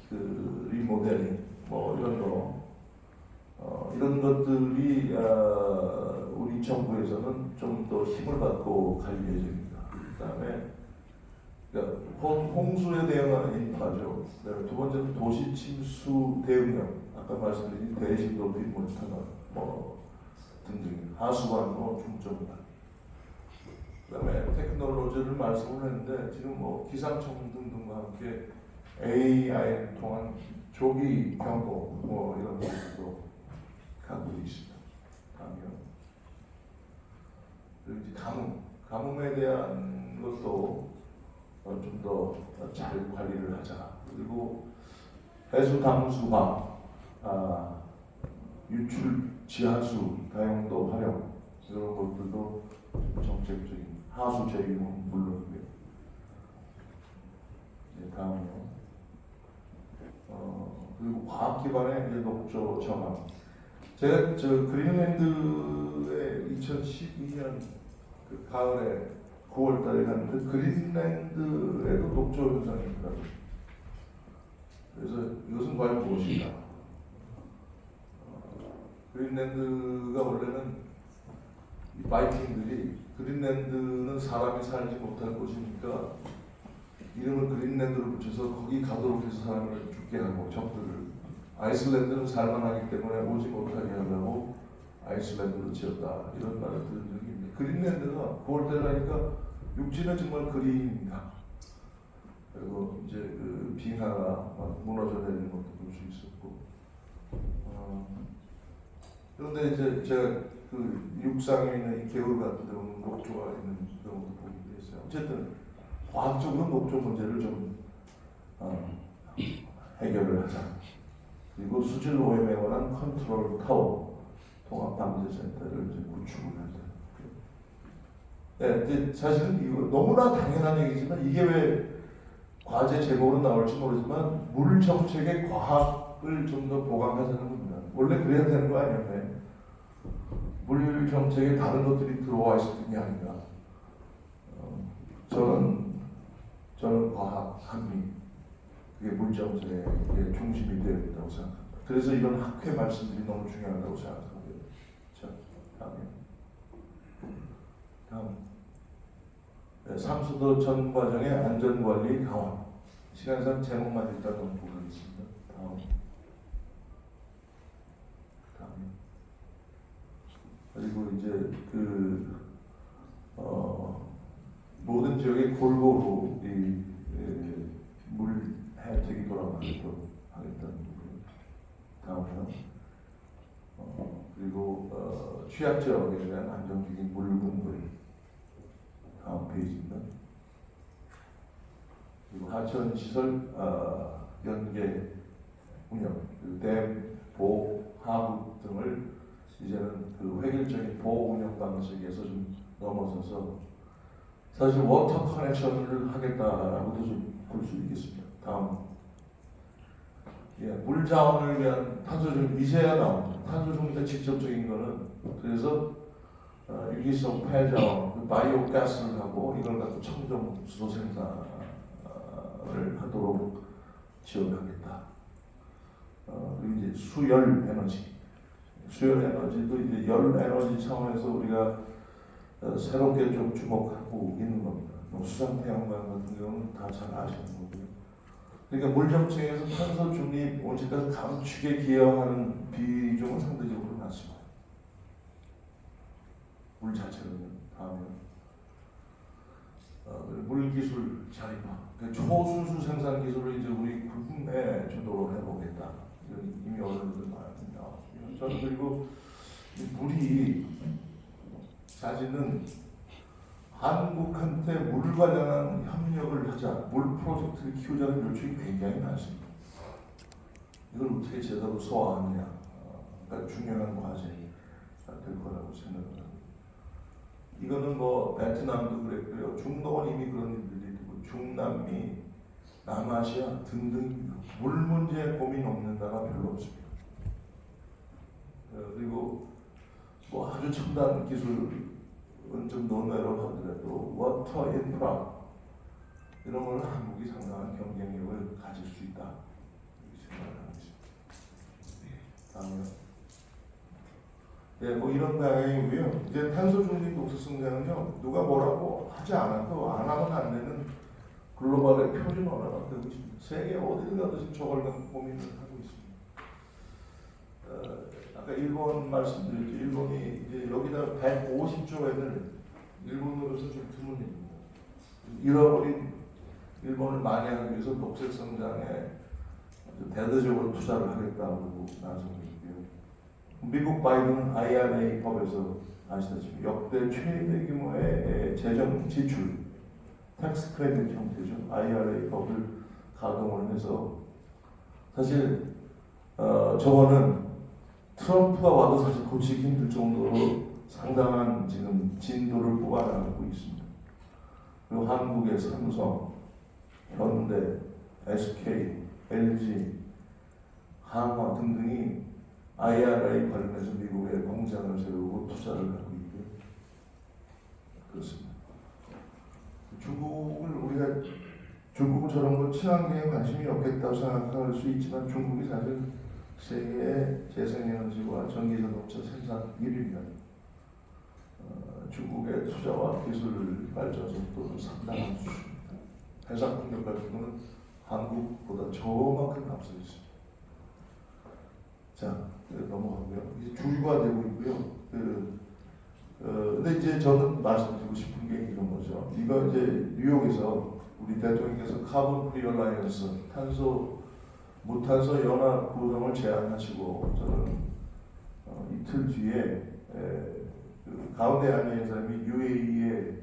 그 리모델링 뭐 이런 거 이런 것들이 우리 정부에서는 좀 더 힘을 받고 갈 예정입니다. 그다음에 그러니까 홍수에 대응하는 인프라죠. 그다음에 두 번째는 도시 침수 대응력, 아까 말씀드린 대신 높이 모니터너 뭐 등등 하수관로 중점화. 그다음에 테크놀로지를 말씀을 했는데 지금 뭐 기상청 등등과 함께 AI를 통한 조기 경보 뭐 이런 것들도 가고 있습니다. 다음이요. 그리고 이제 가뭄에 대한 것도 좀 더 잘 관리를 하자. 그리고 해수 담수화, 유출 지하수 다용도 활용 이런 것들도 정책적인 하수 제휴는 물론이고요. 이제 다음으로 그리고 과학 기반의 이제 녹조 정화. 제가 저 그린랜드에 2012년 그 가을에 9월달에 갔는데 그린랜드에도 녹조 현상이 있더라고요. 그래서 이것은 과연 무엇인가? 그린랜드가 원래는 이 바이킹들이 그린랜드는 사람이 살지 못할 곳이니까 이름을 그린랜드로 붙여서 거기 가도록 해서 사람을 죽게 하고 적들을 아이슬란드는 살만하기 때문에 오지 못하게 하려고 아이슬란드로 지었다 이런 말을 들은 적이 있는데 그린랜드가 9월달 가니까 육지는 정말 그린입니다. 그리고 이제 그 빙하가 막 무너져 내리는 것도 볼 수 있었고 그런데 이제 제가 그 육상에 있는 이 개울 같은 데는 녹조가 있는 그런 것도 보기도 했어요. 어쨌든 과학적으로 녹조 문제를 좀 해결을 하자. 그리고 수질 오염에 관한 컨트롤 타워 통합방재센터를 이제 구축을 하자. 네, 이제 사실은 이거 너무나 당연한 얘기지만 이게 왜 과제 제목으로 나올지 모르지만 물 정책의 과학을 좀 더 보강하자는 겁니다. 원래 그래야 되는 거 아니었나요? 물 정책에 다른 것들이 들어와 있었던 게 아닌가. 저는 과학, 한미 그게 물 정책의 중심이 되어야 된다고 생각합니다. 그래서 이런 학회 말씀들이 너무 중요하다고 생각하고요. 자, 다음. 네, 삼수도 전 과정의 안전관리 강화. 시간상 제목만 일단 넘고 가겠습니다. 다음. 그리고 이제 모든 지역에 골고루 물 혜택이 돌아가도록 하겠다는 부분. 다음은 그리고 취약 지역에 대한 안정적인 물 공급. 다음 페이지입니다. 그리고 하천 시설 연계 운영, 댐, 보, 하부 등을 이제는 그 획일적인 보호 운영 방식에서 좀 넘어서서 사실 워터 커넥션을 하겠다라고도 좀 볼 수 있겠습니다. 다음. 물 자원을 위한 탄소 중 이제야 나옵니다. 탄소 중립의 직접적인 거는 그래서 유기성 폐자원, 바이오가스를 하고 이걸 갖고 청정 수소 생산을 하도록 지원하겠다. 그리고 이제 수열 에너지도 이제 열 에너지 차원에서 우리가 새롭게 좀 주목하고 있는 겁니다. 수상 태양광 같은 경우는 다 잘 아시는 거고요. 그러니까 물 정책에서 탄소 중립 원칙까지 감축에 기여하는 비중은 상대적으로 낮습니다. 물 자체는 다음에 물 기술 자립화, 그러니까 초순수 생산 기술을 이제 우리 국내 주도로 해보겠다. 이건 이미 언론들 많이 나왔고요. 저는 그리고 물이 사실은 한국한테 물 관련한 협력을 하자, 물 프로젝트를 키우자는 요청이 굉장히 많습니다. 이걸 어떻게 제대로 소화하느냐, 그러니까 중요한 과제가 될 거라고 생각합니다. 이거는 뭐 베트남도 그랬고요. 중동은 이미 그런 일들이 있고 중남미, 남아시아 등등 물 문제에 고민 없는 나라 별로 없습니다. 그리고 뭐 아주 첨단 기술은 좀 논외로 하더라도 워터 인프라 이런 걸 한국이 상당한 경쟁력을 가질 수 있다 이렇게 생각을 하고 있습니다. 다음에 뭐 이런 방향이고요. 이제 탄소 중립 녹색 성장은요 누가 뭐라고 하지 않아도 안 하면 안 되는 글로벌의 표준 언어가 되고 있습니다. 세계 어디를 가든지 저걸 갖고 고민을 하고 있습니다. 아까 일본 말씀드렸죠. 일본이 이제 여기다 150조 엔을 일본으로서 좀 드문 일입니다. 잃어버린 일본을 만회하기 위해서 녹색 성장에 대대적으로 투자를 하겠다고 나서고 있고요. 미국 바이든 IRA 법에서 아시다시피 역대 최대 규모의 재정 지출, 텍스 크레딧 형태죠. IRA 법을 가동을 해서 사실 저거는 트럼프가 와도 사실 고치기 힘들 정도로 상당한 지금 진도를 뽑아나가고 있습니다. 그리고 한국의 삼성, 현대, SK, LG, 한화 등등이 IRA 관련해서 미국에 공장을 세우고 투자를 하고 있고요. 그렇습니다. 중국은 저런 거 친환경에 관심이 없겠다고 생각할 수 있지만 중국이 사실 세계의 재생에너지와 전기자동차 생산 1위입니다. 중국의 투자와 기술 발전 속도는 상당한 수준입니다. 해상 풍력 같은 경우는 한국보다 저만큼 앞서 있습니다. 자, 넘어가고요. 이제 주류가 되고 있고요. 근데 이제 저는 말씀드리고 싶은 게 이런 거죠. 이거 이제 뉴욕에서 우리 대통령께서 카본 프리 얼라이언스 무탄소 연합 구성을 제안하시고 저는 이틀 뒤에 그 가운데 앉은 사람이 UAE의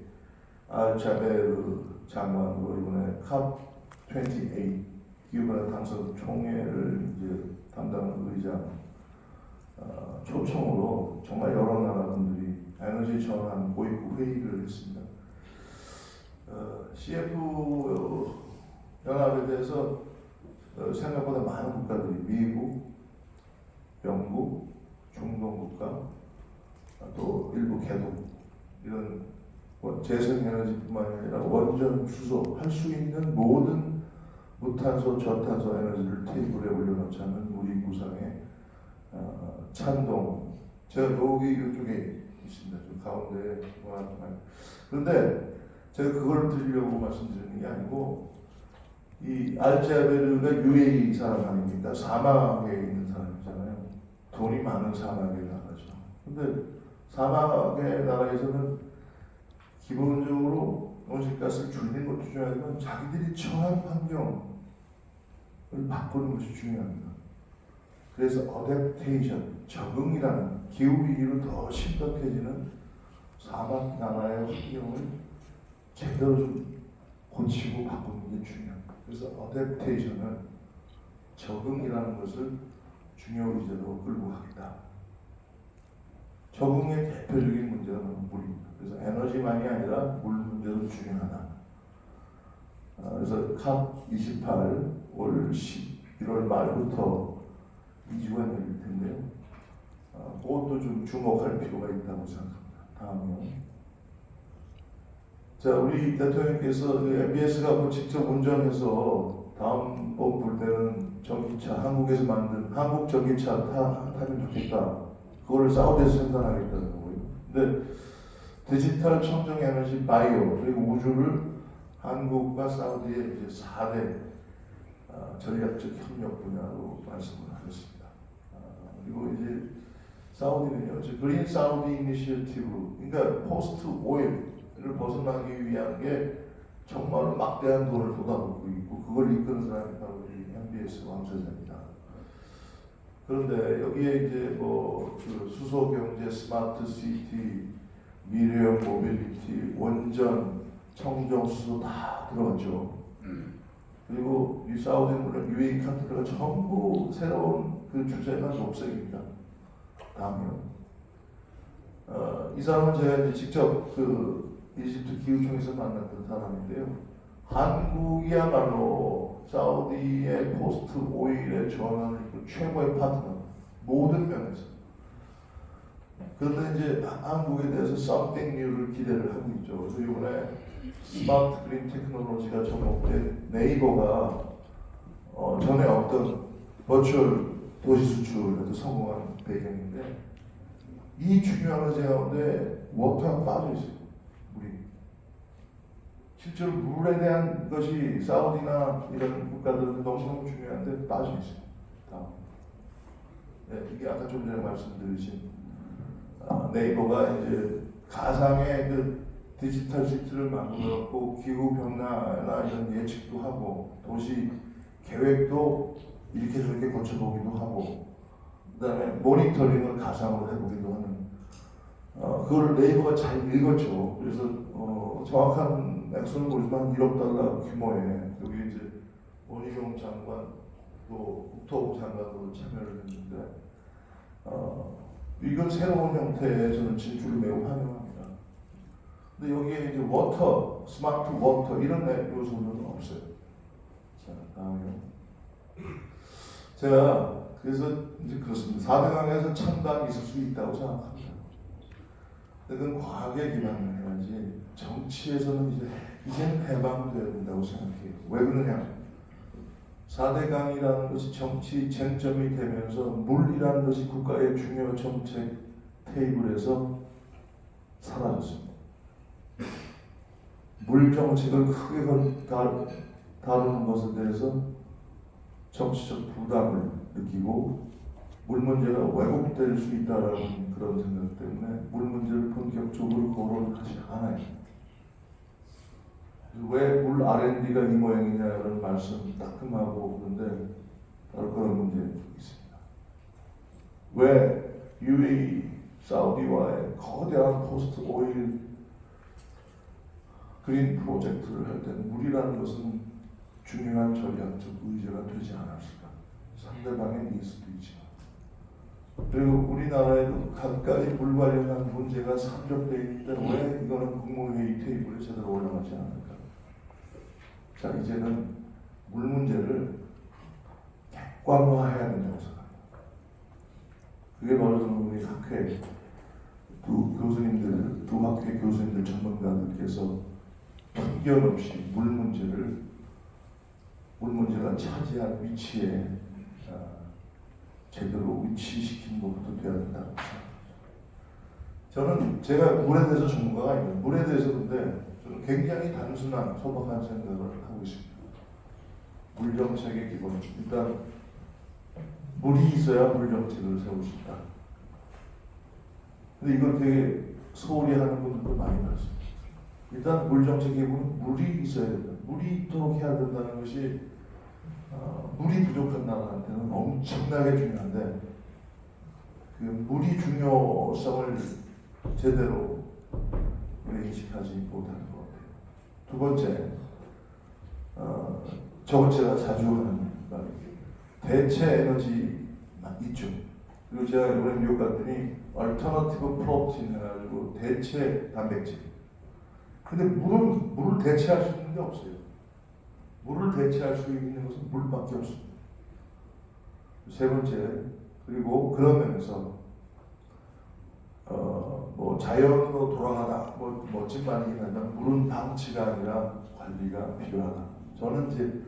알자베르 장관으로 이번에 COP28 기후변화 당선 총회를 이제 담당 의장 초청으로 정말 여러 나라 분들이 에너지 전환 고위급 회의를 했습니다. CF 연합에 대해서 생각보다 많은 국가들이 미국, 영국, 중동 국가, 또 일부 개동 이런 재생에너지뿐만 아니라 원전 주소 할 수 있는 모든 무탄소, 저탄소 에너지를 테이블에 올려놓자는 우리 구상의 찬동. 제가 여기 이쪽에 있습니다. 좀 가운데 그런데 제가 그걸 드리려고 말씀드리는 게 아니고 이 알자베르가 UAE 사람 아닙니까? 사막에 있는 사람이잖아요. 돈이 많은 사막의 나라죠. 근데 사막의 나라에서는 기본적으로 온실가스를 줄이는 것도 중요하지만 자기들이 처한 환경을 바꾸는 것이 중요합니다. 그래서 어댑테이션, 적응이라는 기후위기로 더 심각해지는 사막 나라의 환경을 제대로 좀 고치고 바꾸는 게 중요합니다. 그래서 어댑테이션은 적응이라는 것을 중요 의제로 끌고 가겠다. 적응의 대표적인 문제가 바로 물입니다. 그래서 에너지만이 아니라 물 문제도 중요하다. 그래서 COP28 올 11월 말부터 2주간 열릴 텐데요. 그것도 좀 주목할 필요가 있다고 생각합니다. 다음이요. 자, 우리 대통령께서 MBS가 뭐 직접 운전해서 다음 번 볼 때는 전기차, 한국에서 만든 한국 전기차 타면 좋겠다. 그거를 사우디에서 생산하겠다는 거고요. 근데 디지털 청정 에너지 바이오 그리고 우주를 한국과 사우디의 이제 4대 전략적 협력 분야로 말씀을 하셨습니다. 그리고 이제 사우디는요, 그린 사우디 이니셔티브, 그러니까 포스트 오일을 벗어나기 위한 게 정말로 막대한 돈을 쏟아붓고 있고 그걸 이끄는 사람이 바로 우리 MBS 왕세자입니다. 그런데 여기에 이제 그 수소 경제, 스마트 시티, 미래형 모빌리티, 원전, 청정 수소 다 들어갔죠. 그리고 이 사우디는 물론 UAE 카트가 전부 새로운 그 주제가 녹색입니다. 다음이요. 이 사람은 제가 이제 직접 그 이집트 기후청에서 만났던 사람인데요. 한국이야말로 사우디의 포스트 오일의 전환을 이끌 최고의 파트너, 모든 면에서. 그런데 이제 한국에 대해서 something new를 기대를 하고 있죠. 그래서 이번에 스마트 그린 테크놀로지가 접목된 네이버가 전에 어떤 버추얼 도시 수출에도 성공한 배경인데 이 중요한 의제 가운데 워터가 빠져 있어요. 물이. 실제로 물에 대한 것이 사우디나 이런 국가들은 너무너무 중요한데 빠져 있어요. 다음. 네, 이게 아까 좀 전에 말씀드리신 네이버가 이제 가상의 그 디지털 시티를 만들었고 기후 변화나 이런 예측도 하고 도시 계획도 이렇게 저렇게 거쳐보기도 하고 그다음에 모니터링을 가상으로 해보기도 하는. 그래서 이제 사우디는 이제 그 그걸 네이버가 잘 읽었죠. 그래서 정확한 액수는 모르지만 1억 달러 규모의 여기 이제 원희룡 장관 또 국토부 장관도 참여를 했는데 이건 새로운 형태의 저는 진출을 매우 환영합니다. 근데 여기에 이제 워터, 스마트 워터 이런 요소는 없어요. 자, 다음에요. 제가 그래서 이제 그렇습니다. 4대강에서 첨단이 있을 수 있다고 생각합니다. 근데 그건 과학에 기반을 해야지 정치에서는 이제는 해방돼야 된다고 생각해요. 왜 그러냐? 4대강이라는 것이 정치 쟁점이 되면서 물이라는 것이 국가의 중요 정책 테이블에서 사라졌습니다. 물 정책을 크게 다루는 것에 대해서 정치적 부담을 느끼고 물 문제가 왜곡될 수 있다는 그런 생각 때문에 물 문제를 본격적으로 거론하지 않아요. 왜 물 R&D가 이 모양이냐는 말씀 따끔하고 그런데 바로 그런 문제가 있습니다. 왜 UAE, 사우디와의 거대한 포스트 오일 그린 프로젝트를 할 때는 물이라는 것은 중요한 전략적 의제가 되지 않았을까? 상대방의 니스도 있지만 그리고 우리나라에도 가까이 물 관련한 문제가 산적되어 있는데 왜 이거는 국무회의 테이블에 제대로 올라가지 않을까? 자, 이제는 물 문제를 객관화해야 된다고 생각합니다. 그게 바로 우리 학회 두 학회 교수님들 전문가들께서 편견 없이 물 문제가 차지할 위치에 제대로 위치시킨 것부터 돼야 된다고 생각합니다. 제가 물에 대해서 전문가가 아닙니다. 물에 대해서 근데 저는 굉장히 단순한 소박한 생각을 하고 있습니다. 물 정책의 기본 일단 물이 있어야 물 정책을 세울 수 있다. 근데 이걸 되게 소홀히 하는 분들도 많이 봤습니다. 일단 물 정책의 기본은 물이 있어야 된다. 물이 있도록 해야 된다는 것이 물이 부족한 나라한테는 엄청나게 중요한데 그 물이 중요성을 제대로 인식하지 못하는 것 같아요. 두 번째, 저번 제가 자주 하는 말이에요. 대체 에너지 있죠. 그리고 제가 이번에 미국 갔더니 얼터너티브 프로틴 해가지고 대체 단백질. 근데 물을 대체할 수 있는 게 없어요. 물을 대체할 수 있는 것은 물밖에 없습니다. 세 번째, 그리고 그런 면에서 뭐 자연으로 돌아가다 뭐 멋진 말이긴 하지만 물은 방치가 아니라 관리가 필요하다. 저는 이제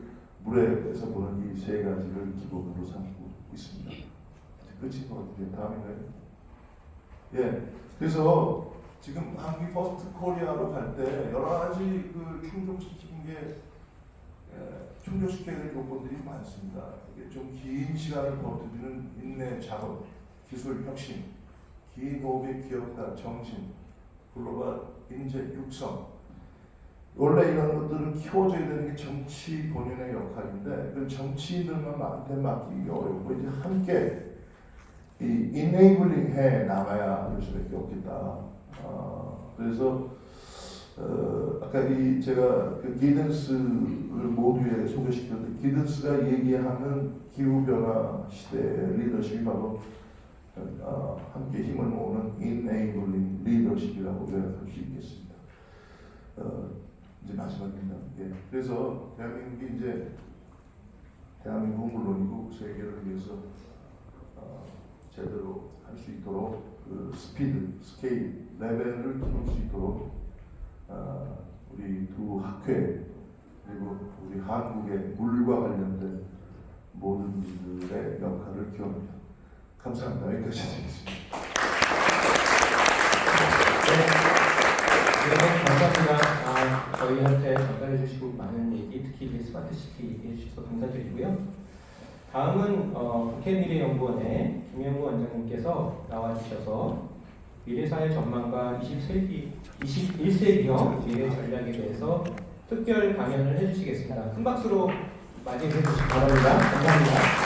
물에 대해서 보는 이 세 가지를 기본으로 삼고 있습니다. 끝인 것 같아요. 다음인가요? 예. 그래서 지금 한국 퍼스트 코리아로 갈 때 여러 가지 충족시켜야 될 요건들이 많습니다. 이게 좀 긴 시간을 버티는 인내 작업, 기술 혁신, 긴 호흡의 기업가 정신, 글로벌 인재 육성. 원래 이런 것들은 키워줘야 되는 게 정치 본연의 역할인데 그 정치인들만 맡기기 어렵고 이제 함께 이 이네이블링 해 나가야 할 수밖에 없겠다. 그래서 아까 제가 그 기든스를 모두에 소개시켰는데 기든스가 얘기하는 기후 변화 시대 리더십이 바로 함께 힘을 모으는 enabling 리더십이라고 요약할 수 있겠습니다. 이제 마지막입니다. 예. 그래서 대한민국이 이제 대한민국은 물론이고 세계를 위해서 제대로 할 수 있도록 그 스피드, 스케일, 레벨을 키울 수 있도록 우리 두 학회 그리고 우리 한국의 물과 관련된 모든 분들의 역할을 기원합니다. 감사합니다. 여기까지 드리겠습니다. 네, 감사합니다. 저희한테 전달해 주시고 많은 얘기, 특히 이제 스마트시티 얘기해 주셔서 감사드리고요. 다음은 국회미래연구원의 김영구 원장님께서 나와주셔서 미래사회 전망과 21세기형 미래 전략에 대해서 특별 강연을 해주시겠습니다. 큰 박수로 맞이해 주시기 바랍니다. 감사합니다.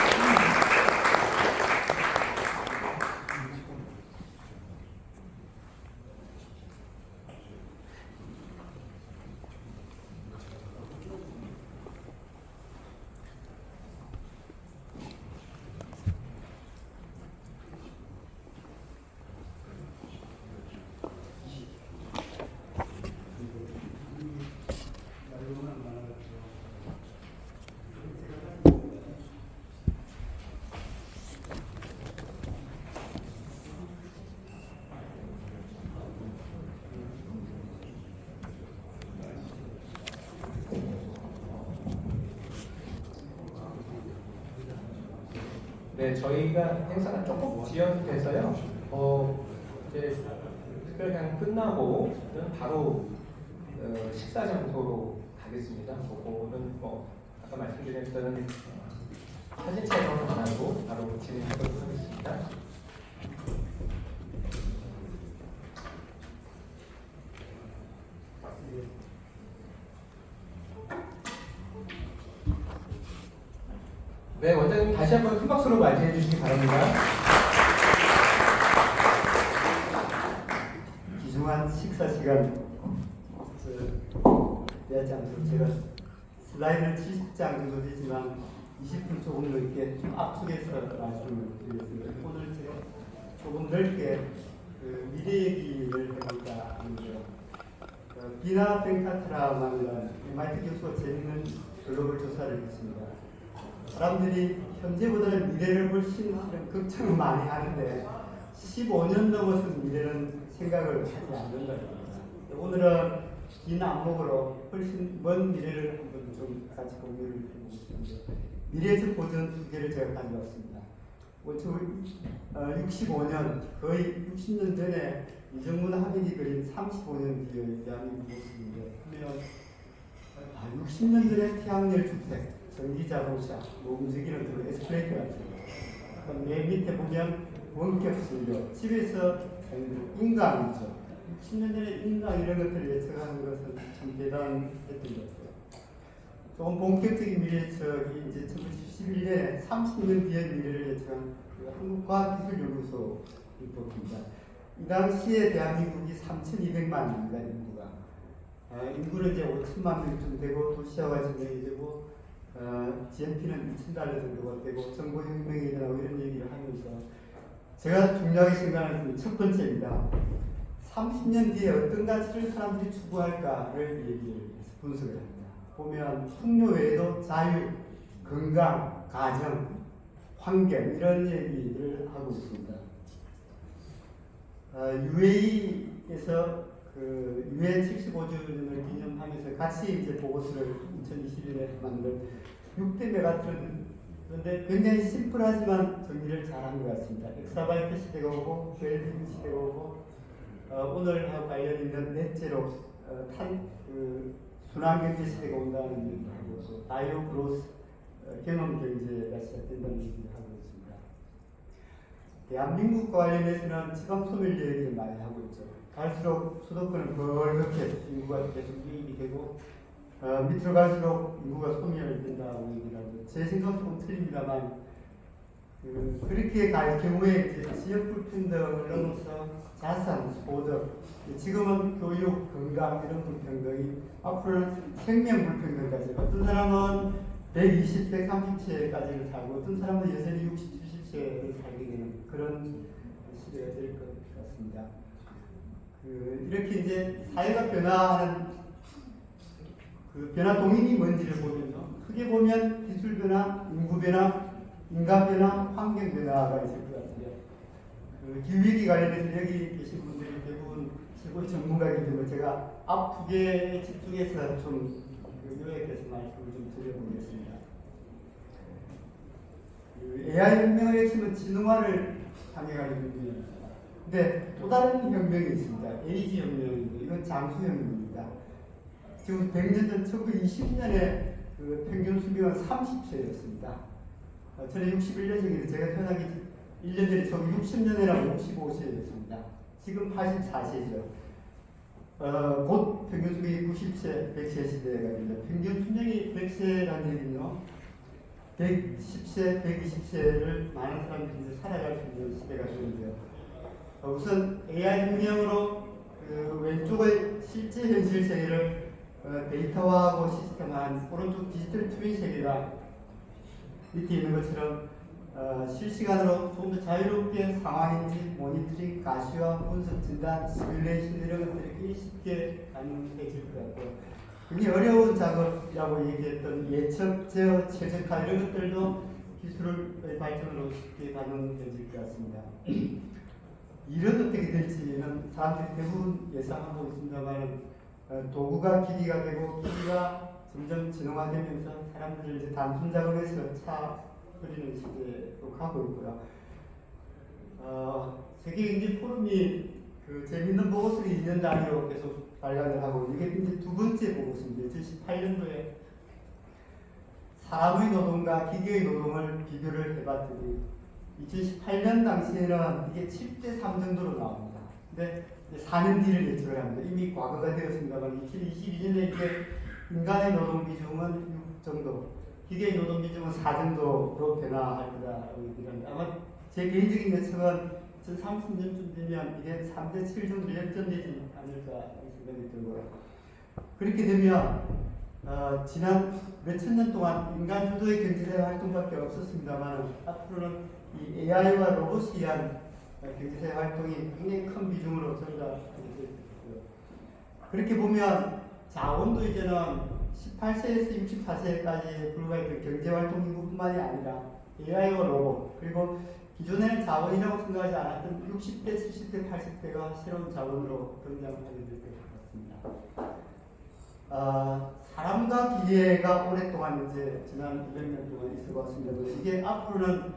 네, 저희가 행사가 조금 지연돼서요. 이제 특별강 끝나고 바로 식사 장소로 가겠습니다. 그거는 아까 말씀드렸던 사진 촬영을 안 하고 바로 진행하도록 하겠습니다. 네, 원장님 다시 한번 큰 박수로 맞이해 주시기 바랍니다. 귀중한 식사 시간 대하지 않도록 제가 슬라이드는 70장 정도 되지만 20분 조금 넘게 좀 압축해서 말씀을 드리겠습니다. 오늘 제가 조금 넓게 미래 얘기를 해볼까 합니다. 비나 벤카트라만이라는 MIT 교수가 재밌는 글로벌 조사를 했습니다. 사람들이 현재보다는 미래를 훨씬 걱정을 많이 하는데 15년 넘어선 미래는 생각을 하지 않는다는 겁니다. 오늘은 긴 안목으로 훨씬 먼 미래를 한번 좀 같이 공유를 해보고 싶은데 미래적 보전 두 개를 제가 가져왔습니다. 65년 거의 60년 전에 이정문 하백이 그린 35년 뒤의 대한민국 모습인데 보면 60년 전에 태양열 주택, 전기 자동차, 움직이는 그런 에스컬레이터 같은 거. 맨 밑에 보면 원격 진료, 집에서 인강이죠. 10년 전에 인강 이런 것들을 예측하는 것은 참 대단했던 것 같아요. 조금 본격적인 미래 예측이 이제 1971년에 30년 뒤의 미래를 예측한 한국과학기술연구소 리포트입니다. 이 당시에 대한민국이 3,200만입니다, 인구가. 인구는 이제 5천만 명쯤 되고 도시화가 진행이 되고 GNP는 $2,000 정도가 되고 정보혁명이 일어나고 이런 얘기를 하면서 제가 중요하게 생각하는 첫 번째입니다. 30년 뒤에 어떤 가치를 사람들이 추구할까를 얘기를 해서 분석을 합니다. 보면 풍요 외에도 자유, 건강, 가정, 환경 이런 얘기를 하고 있습니다. UAE에서 유엔 75주년을 기념하면서 같이 이제 보고서를 2021년에 만든 6대 메가트론 그런데 굉장히 심플하지만 정리를 잘한 것 같습니다. 엑사바이트 시대가 오고 웰빙 시대가 오고 오늘하고 관련 있는 넷제로 순환경제 시대가 온다는 얘기를 하고 또 바이오 그로스 경험경제가 시작된다는 얘기를 하고 있습니다. 대한민국과 관련해서는 지방소멸 얘기를 많이 하고 있죠. 갈수록 수도권은 벌겋게 인구가 계속 유입이 되고 밑으로 갈수록 인구가 소멸된다고 얘기를 하고 제 생각은 좀 틀립니다만 그렇게 갈 경우에 이제 지역 불평등을 넘어서 자산, 소득 지금은 교육, 건강 이런 불평등이 앞으로는 생명 불평등까지 어떤 사람은 120, 130세까지를 살고 어떤 사람은 여전히 60, 70세를 살게 되는 그런 시대가 될 것 같습니다. 이렇게 이제 사회가 변화하는 변화 동인이 뭔지를 보면요. 크게 보면 기술 변화, 인구 변화, 인간 변화, 환경 변화가 있을 것 같아요. 기후위기 관련해서 여기 계신 분들이 대부분 최고 전문가이기 때문에 제가 앞 두 개에 집중해서 좀 요약해서 말씀을 좀 드려보겠습니다. AI 혁명의 핵심은 지능화를 향해가는 혁명입니다. 근데 또 다른 혁명이 있습니다. 에이지 혁명인데 이건 장수 혁명입니다. 지금 100년 전 1920년에 평균 수명은 30세였습니다. 저는 61년생인데 제가 태어나기 1년 전에 1960년에는 55세였습니다. 지금 84세죠. 곧 평균 수명이 90세, 100세 시대가 됩니다. 평균 수명이 100세라는 얘기는요. 110세, 120세를 많은 사람들이 이제 살아갈 수 있는 시대가 되는데요. 우선 AI 혁명으로 왼쪽의 실제 현실 세계를 데이터화하고 시스템화한 오른쪽 디지털 트윈 세계가 밑에 있는 것처럼 실시간으로 좀 더 자유롭게 상황인지 모니터링, 가시화, 분석, 진단, 시뮬레이션 이런 것들이 쉽게 가능해질 것 같고요. 굉장히 어려운 작업이라고 얘기했던 예측, 제어, 최적화 이런 것들도 기술의 발전으로 쉽게 가능해질 것 같습니다. 일은 어떻게 될지는 사람들이 대부분 예상하고 있습니다만 도구가 기기가 되고 기기가 점점 진화되면서 사람들이 이제 단순 작업에서 흐리는 시대로 가고 있고요. 세계경제 포럼이 그 재밌는 보고서를 2년 단위로 계속 발간을 하고 이게 이제 두 번째 보고서인데 2018년도에 사람의 노동과 기계의 노동을 비교를 해봤더니 2018년 당시에는 이게 7대 3 정도로 나옵니다. 근데 이제 4년 뒤를 예측을 합니다. 이미 과거가 되었습니다만 2022년에 이제 인간의 노동 비중은 6 정도, 기계의 노동 비중은 4 정도로 변화할 거다라고 얘기를 합니다. 아마 제 개인적인 예측은 2030년쯤 되면 이게 3대 7 정도 역전되지 않을까 하는 생각이 들고요. 그렇게 되면 지난 몇천 년 동안 인간 주도의 경제사회 활동밖에 없었습니다만 앞으로는 이 AI와 로봇에 의한 경제사회 활동이 굉장히 큰 비중으로 증가하게 될 거고요. 그렇게 보면 자원도 이제는 18세에서 64세까지 불과했던 경제활동 인구뿐만이 아니라 AI와 로봇 그리고 기존에는 자원이라고 생각하지 않았던 60대, 70대, 80대가 새로운 자원으로 등장하게 될 것 같습니다. 사람과 기계가 오랫동안 이제 지난 200년 동안 있어 왔습니다. 이게 앞으로는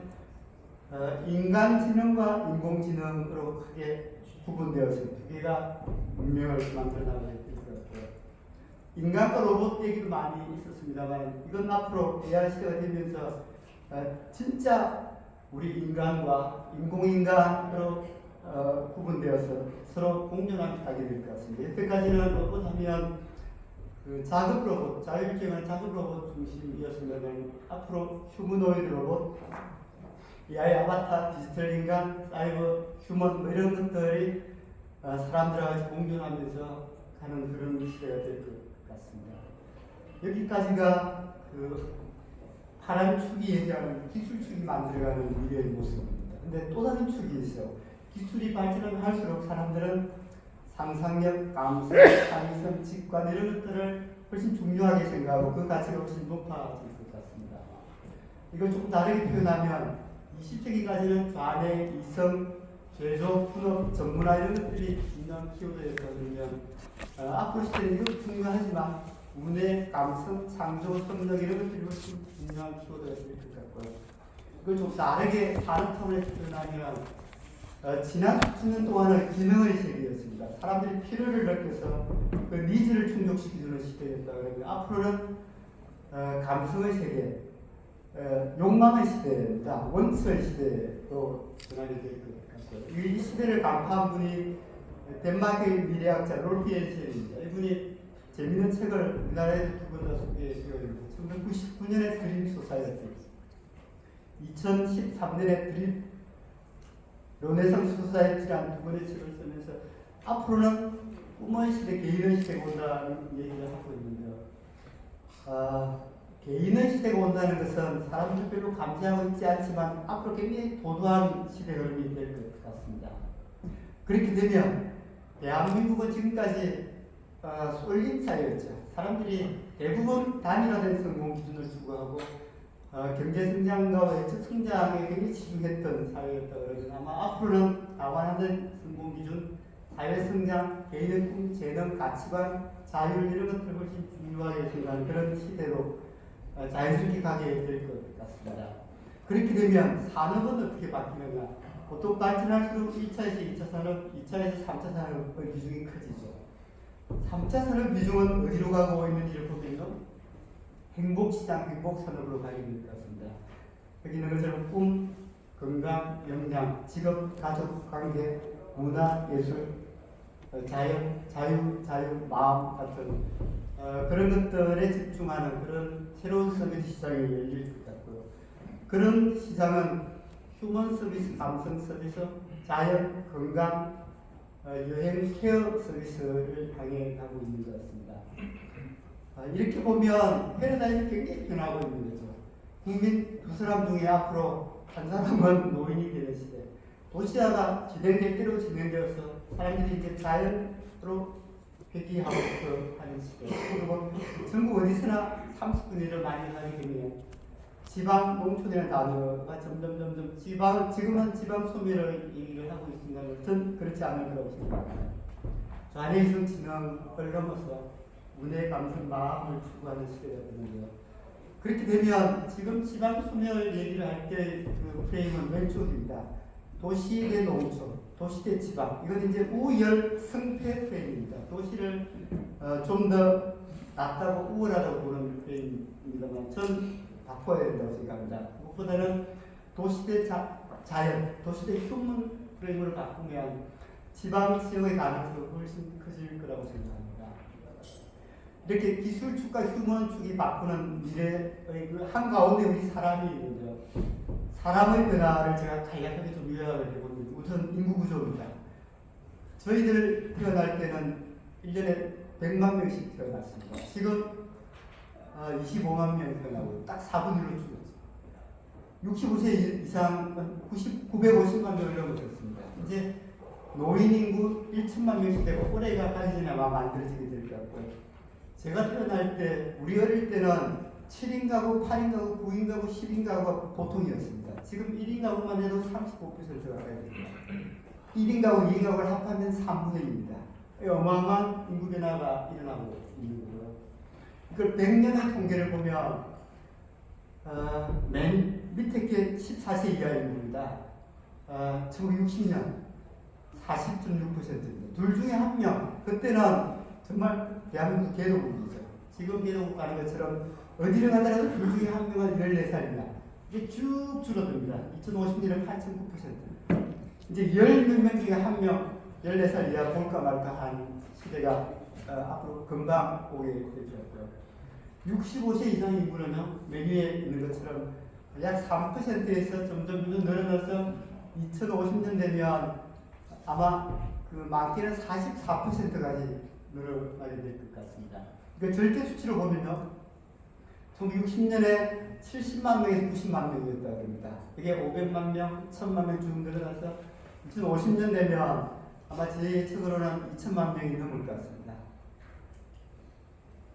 인간지능과 인공지능으로 크게 구분되어서 두 개가 문명을 만들어 나가게 될 것 같고요. 인간과 로봇 얘기도 많이 있었습니다만 이건 앞으로 AI 시대가 되면서 진짜 우리 인간과 인공인간으로 구분되어서 서로 공존하게 될 것 같습니다. 여태까지는 로봇 하면 그 작업 로봇, 자율주행한 작업 로봇 중심이었습니다만 앞으로 휴머노이드 로봇, AI 아바타, 디지털 인간, 사이버 휴먼 이런 것들이 사람들과 같이 공존하면서 가는 그런 시대가 될 것 같습니다. 여기까지가 그 파란 축이 얘기하는 기술축이 만들어가는 미래의 모습입니다. 근데 또 다른 축이 있어요. 기술이 발전을 할수록 사람들은 상상력, 감성, 창의성, 직관 이런 것들을 훨씬 중요하게 생각하고 그 가치가 훨씬 높아질 것 같습니다. 이걸 조금 다르게 표현하면 20세기까지는 좌뇌, 이성, 제조, 분업, 전문화 이런 것들이 중요한 키워드였거든요. 앞으로 시대는 이것도 중요하지만 우뇌, 감성, 창조, 성적 이런 것들이 훨씬 중요한 키워드가 될 것 같고요. 이걸 좀 다르게 다른 차원에서 표현하면 지난 수년 동안은 기능의 세계였습니다. 사람들이 필요를 느껴서 그 니즈를 충족시키는 시대였다 그러면 앞으로는 감성의 세계, 욕망의 시대입니다. 원초의 시대로 전환이 될 것 같고요. 이 시대를 간파한 분이 덴마크의 미래학자 롤프 옌센입니다. 이분이 재미있는 책을 우리나라에서 두 번 다 소개해드렸는데 1999년에 드림 소사이어티, 2013년에 드림 르네상스 소사이어티라는 두 권의 책을 쓰면서 앞으로는 꿈의 시대, 개인의 시대가 온다는 얘기를 하고 있는데요. 개인의 시대가 온다는 것은 사람들 별로 감지하고 있지 않지만 앞으로 굉장히 도도한 시대 흐름이 될 것 같습니다. 그렇게 되면 대한민국은 지금까지 쏠림 사회였죠. 사람들이 대부분 단일화된 성공 기준을 추구하고 경제 성장과 외적 성장에 굉장히 치중했던 사회였다 그러면 아마 앞으로는 다원화된 성공 기준, 사회 성장, 개인의 꿈, 재능, 가치관, 자율 이런 것들을 훨씬 중요하게 생각하는 그런 시대로 자연스럽게 가게 될 것 같습니다. 그렇게 되면 산업은 어떻게 바뀌느냐? 보통 발전할수록 1차에서 2차 산업, 2차에서 3차 산업의 비중이 커지죠. 3차 산업 비중은 어디로 가고 있는지를 보면요. 행복시장, 행복산업으로 가게 될 것 같습니다. 여기 있는 것처럼 꿈, 건강, 역량, 직업, 가족, 관계, 문화, 예술, 자유, 마음 같은 그런 것들에 집중하는 그런 새로운 서비스 시장이 열릴 것 같고요. 그런 시장은 휴먼 서비스, 감성 서비스, 자연, 건강, 여행, 케어 서비스를 향해 가고 있는 것 같습니다. 이렇게 보면 패러다임이 굉장히 변하고 있는 거죠. 국민 두 사람 중에 앞으로 한 사람은 노인이 되는 시대. 도시화가 진행될 대로 진행되어서 사람들이 이제 자연으로 회귀하고 하는 시대. 그리고 전국 어디서나 30분위를 많이 하게 되면 지방, 농촌이라는 단어가 점점 지금은 지방 소멸을 얘기를 하고 있습니다. 전 그렇지 않을 거라고 생각합니다. 좌뇌이성 지능을 넘어서 문의 감성, 마음을 추구하는 시대가 되는데요. 그렇게 되면 지금 지방 소멸 얘기를 할 때 그 프레임은 왼쪽입니다. 도시 대 농촌, 도시 대 지방. 이건 이제 우열 승패 프레임입니다. 도시를 좀 더 낫다고 우월하다고 보는 프레임입니다만 전 바꿔야 된다고 생각합니다. 무엇보다는 도시 대 자연, 도시 대 휴먼 프레임으로 바꾸면 지방 지역의 가능성이 훨씬 커질 거라고 생각합니다. 이렇게 기술 축과 휴먼 축이 바꾸는 미래의 그 한가운데 우리 사람이 있는데요. 사람의 변화를 제가 간략하게 좀 요약을 해보면 우선 인구 구조입니다. 저희들 태어날 때는 1년에 100만 명씩 태어났습니다. 지금 25만 명 태어나고 딱 4분의 1로 줄었어요. 65세 이상 950만 명을 넘어섰습니다. 이제 노인 인구 1천만 명씩 되고 올해가 가기 전에 아마 만들어지게 될 것 같고요. 제가 태어날 때 우리 어릴 때는 7인 가구, 8인 가구, 9인 가구, 10인 가구가 보통이었습니다. 지금 1인 가구만 해도 35% 가까이 됩니다. 1인 가구, 2인 가구를 합하면 3분의 1입니다. 어마어마한 인구 변화가 일어나고 있는 거고요. 이걸 100년의 통계를 보면 맨 밑에 게 14세 이하 인구입니다. 1960년 40.6%입니다. 둘 중에 한 명. 그때는 정말 대한민국 개도국이죠. 지금 개도국 가는 것처럼 어디를 가더라도 둘 중에 한 명은 14살입니다. 이게 쭉 줄어듭니다. 2050년에 8.9%. 이제 10몇 명 중에 한 명 14살 이하 볼까 말까 한 시대가 앞으로 금방 오게 될 것 같고요. 65세 이상 인구는요, 메뉴에 있는 것처럼 약 3%에서 점점 늘어나서 2050년 되면 아마 그 많게는 44%까지 늘어나게 될 것 같습니다. 그러니까 절대 수치로 보면요, 1960년에 70만 명에서 90만 명이었다고 합니다. 이게 500만 명, 1000만 명 쭉 늘어나서 2050년 되면 아마 제 예측으로는 2000만 명이 넘을 것 같습니다.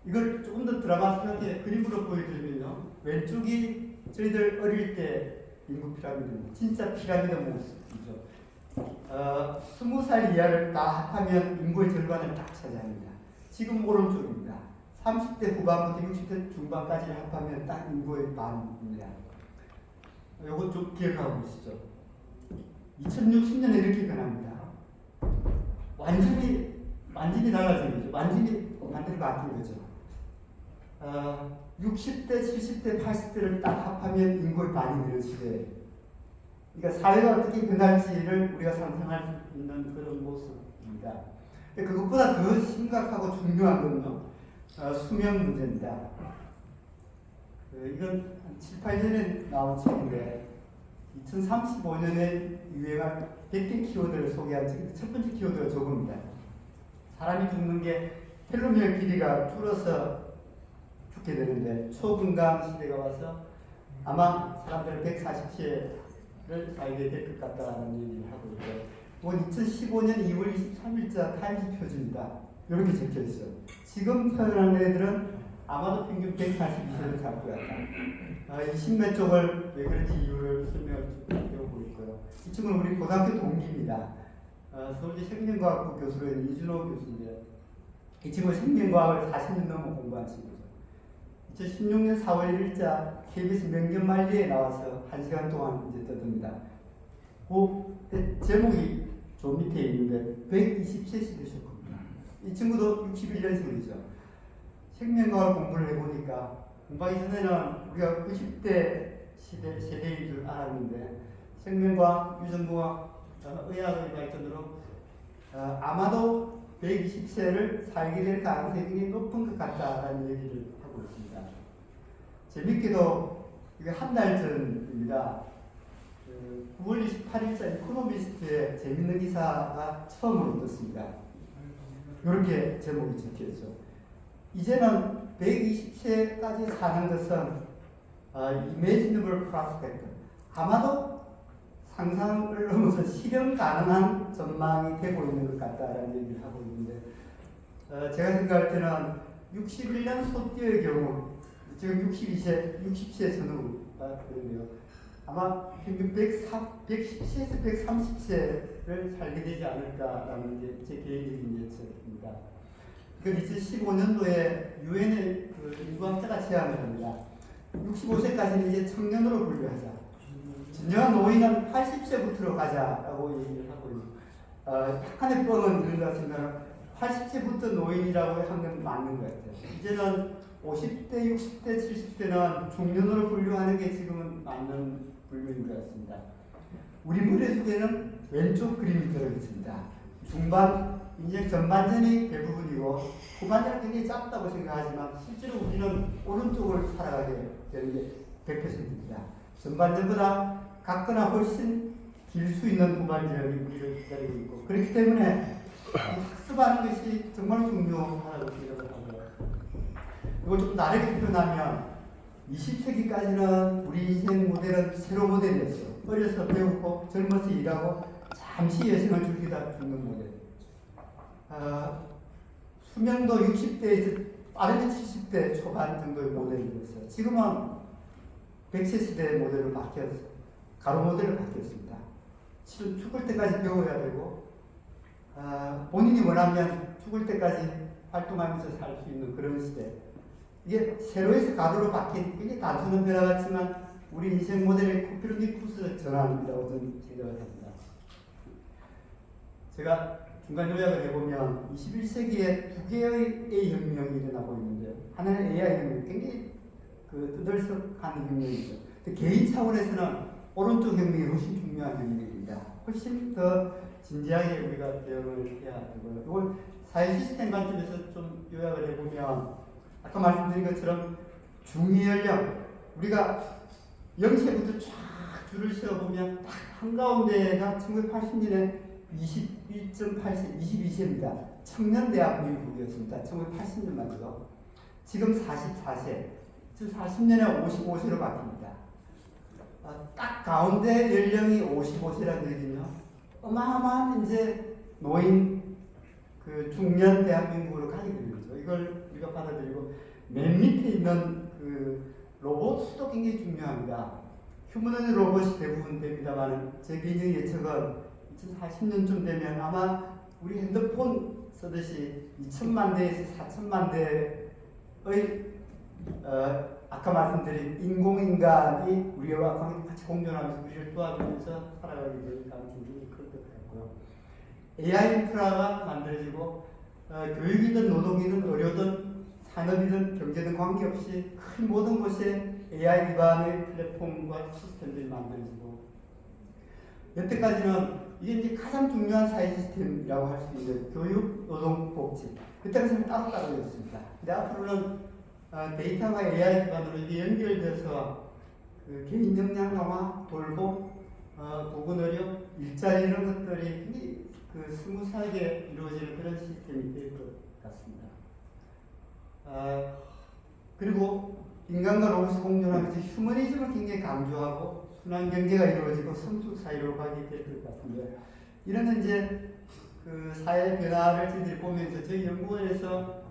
이걸 조금 더 드라마틱하게 그림으로 보여드리면요, 왼쪽이 저희들 어릴 때 인구 피라미드입니다. 진짜 피라미드 모습이죠. 20살 이하를 다 합하면 인구의 절반을 딱 차지합니다. 지금 오른쪽입니다. 30대 후반부터 60대 중반까지 합하면 딱 인구의 반입니다. 이거 좀 기억하고 계시죠? 2060년에 이렇게 변합니다. 완전히 달라진 거죠. 완전히 바뀐 거죠. 60대, 70대, 80대를 딱 합하면 인구의 반이 되는 시대에, 그러니까 사회가 어떻게 변할지를 우리가 상상할 수 있는 그런 모습입니다. 그것보다 더 심각하고 중요한 건요, 수면 문제입니다. 이건 한 7, 8년에 나온 책인데 2035년에 유행할 100개 키워드를 소개한 책, 첫 번째 키워드가 저겁니다. 사람이 죽는 게 텔로미어 길이가 줄어서 죽게 되는데 초건강 시대가 와서 아마 사람들은 140세를 살게 될 것 같다는 얘기를 하고 있고요. 이건 2015년 2월 23일자 타임스 표지입니다. 이렇게 적혀 있어요. 지금 태어난 애들은 아마도 평균 142세를 살 것 같다. 20몇 쪽을 왜 그런지 이유를 설명을 해오고 있고요. 이 친구는 우리 고등학교 동기입니다. 서울대 생명과학부 교수로 있는 이준호 교수인데, 이 친구는 생명과학을 40년 넘어 공부한 친구죠. 2016년 4월 1일자 KBS 명견말리에 나와서 1시간 동안 이제 떠듭니다. 그 제목이 저 밑에 있는데 120세 되실 겁니다. 이 친구도 61년생이죠. 생명과학 공부를 해보니까 공부하기 전에는 우리가 90대 세대인 줄 알았는데 생명과학, 유전공학, 의학의 발전으로 아마도 120세를 살게 될 가능성이 높은 것 같다라는 얘기를 하고 있습니다. 재밌게도 이게 한 달 전입니다. 9월 28일자 이코노미스트에 재밌는 기사가 처음으로 떴습니다. 이렇게 제목이 적혀있죠. 이제는 120세까지 사는 것은 imaginable prospect, 아마도 상상을 넘어서 실현 가능한 전망이 되고 있는 것 같다라는 얘기를 하고 있는데, 제가 생각할 때는 61년 소띠의 경우 지금 60세 전후가 되는데요. 아마 평균 110세에서 130세를 살게 되지 않을까라는 게 제 개인적인 예측입니다. 그 2015년도에 유엔의 인구학자가 제안을 합니다. 65세까지는 이제 청년으로 분류하자. 진정한 노인은 80세부터로 가자라고 얘기를 하고 있는. 약간의 뻥은 이런 것 같지만 80세부터 노인이라고 하는 건 맞는 것 같아요. 이제는 50대, 60대, 70대는 중년으로 분류하는 게 지금은 맞는 분류인 것 같습니다. 우리 머릿속에는 왼쪽 그림이 들어있습니다. 중반, 인생 전반전이 대부분이고 후반전은 굉장히 짧다고 생각하지만 실제로 우리는 오른쪽을 살아가게 되는 게 100%입니다. 전반전보다 같거나 훨씬 길 수 있는 후반전이 우리를 기다리고 있고 그렇기 때문에 학습하는 것이 정말 중요하다고 생각을 하고요. 이걸 좀 다르게 표현하면 20세기까지는 우리 인생 모델은 세로 모델이었어요. 어려서 배우고 젊어서 일하고 잠시 여생을 즐기다 죽는 모델. 수명도 60대에서 빠르면 70대 초반 정도의 모델이었어요. 지금은 100세 시대의 모델로 바뀌었어요. 가로 모델로 바뀌었습니다. 죽을 때까지 배워야 되고 본인이 원하면 죽을 때까지 활동하면서 살 수 있는 그런 시대. 이게 세로에서 가로로 바뀐 굉장히 단순한 변화 같지만 우리 인생 모델의 코페르니쿠스 전환이라고 저는 생각을 합니다. 제가 중간 요약을 해보면 21세기에 두 개의 A혁명이 일어나고 있는데요. 하나는 AI혁명, 굉장히 뜨들썩한 혁명이죠. 개인 차원에서는 오른쪽 혁명이 훨씬 중요한 혁명입니다. 훨씬 더 진지하게 우리가 대응을 해야 되고요. 이걸 사회 시스템 관점에서 좀 요약을 해보면 아까 말씀드린 것처럼 중위연령 우리가 0세부터 쫙 줄을 세워보면 딱 한가운데가 1980년에 21.8세, 22세입니다. 청년대학민국이었습니다. 1980년만이죠. 지금 44세, 즉 40년에 55세로 바뀝니다. 딱 가운데 연령이 55세라는 얘기는요. 어마어마한 이제 노인 중년 대한민국으로 가게 되는 거죠. 이걸 우리가 받아들이고 맨 밑에 있는 로봇 수도 굉장히 중요합니다. 휴머노이드 로봇이 대부분 됩니다만 제 개인적인 예측은 2040년쯤 되면 아마 우리 핸드폰 쓰듯이 2천만 대에서 4천만 대의 아까 말씀드린 인공인간이 우리와 같이 공존하면서 우리를 도와주면서 살아가게 될 가능성이 굉장히 클 것 같고요. AI 인프라가 만들어지고 교육이든 노동이든 의료든 산업이든 경제든 관계없이 큰 모든 곳에 AI 기반의 플랫폼과 시스템들이 만들어지고 여태까지는 이게 이제 가장 중요한 사회 시스템이라고 할 수 있는 교육, 노동, 복지 그때까지는 따로따로였습니다. 근데 앞으로는 데이터와 AI 기반으로 이게 연결돼서 개인 역량 강화, 돌봄, 보건의료, 일자리 이런 것들이 굉장히 스무스하게 이루어지는 그런 시스템이 될 것 같습니다. 그리고 인간과 로봇이 공존하면서 휴머니즘을 굉장히 강조하고 순환 경제가 이루어지고 성숙 사회로 가게 될 것 같은데 이런 이제 사회 변화를 저희들이 보면서 저희 연구원에서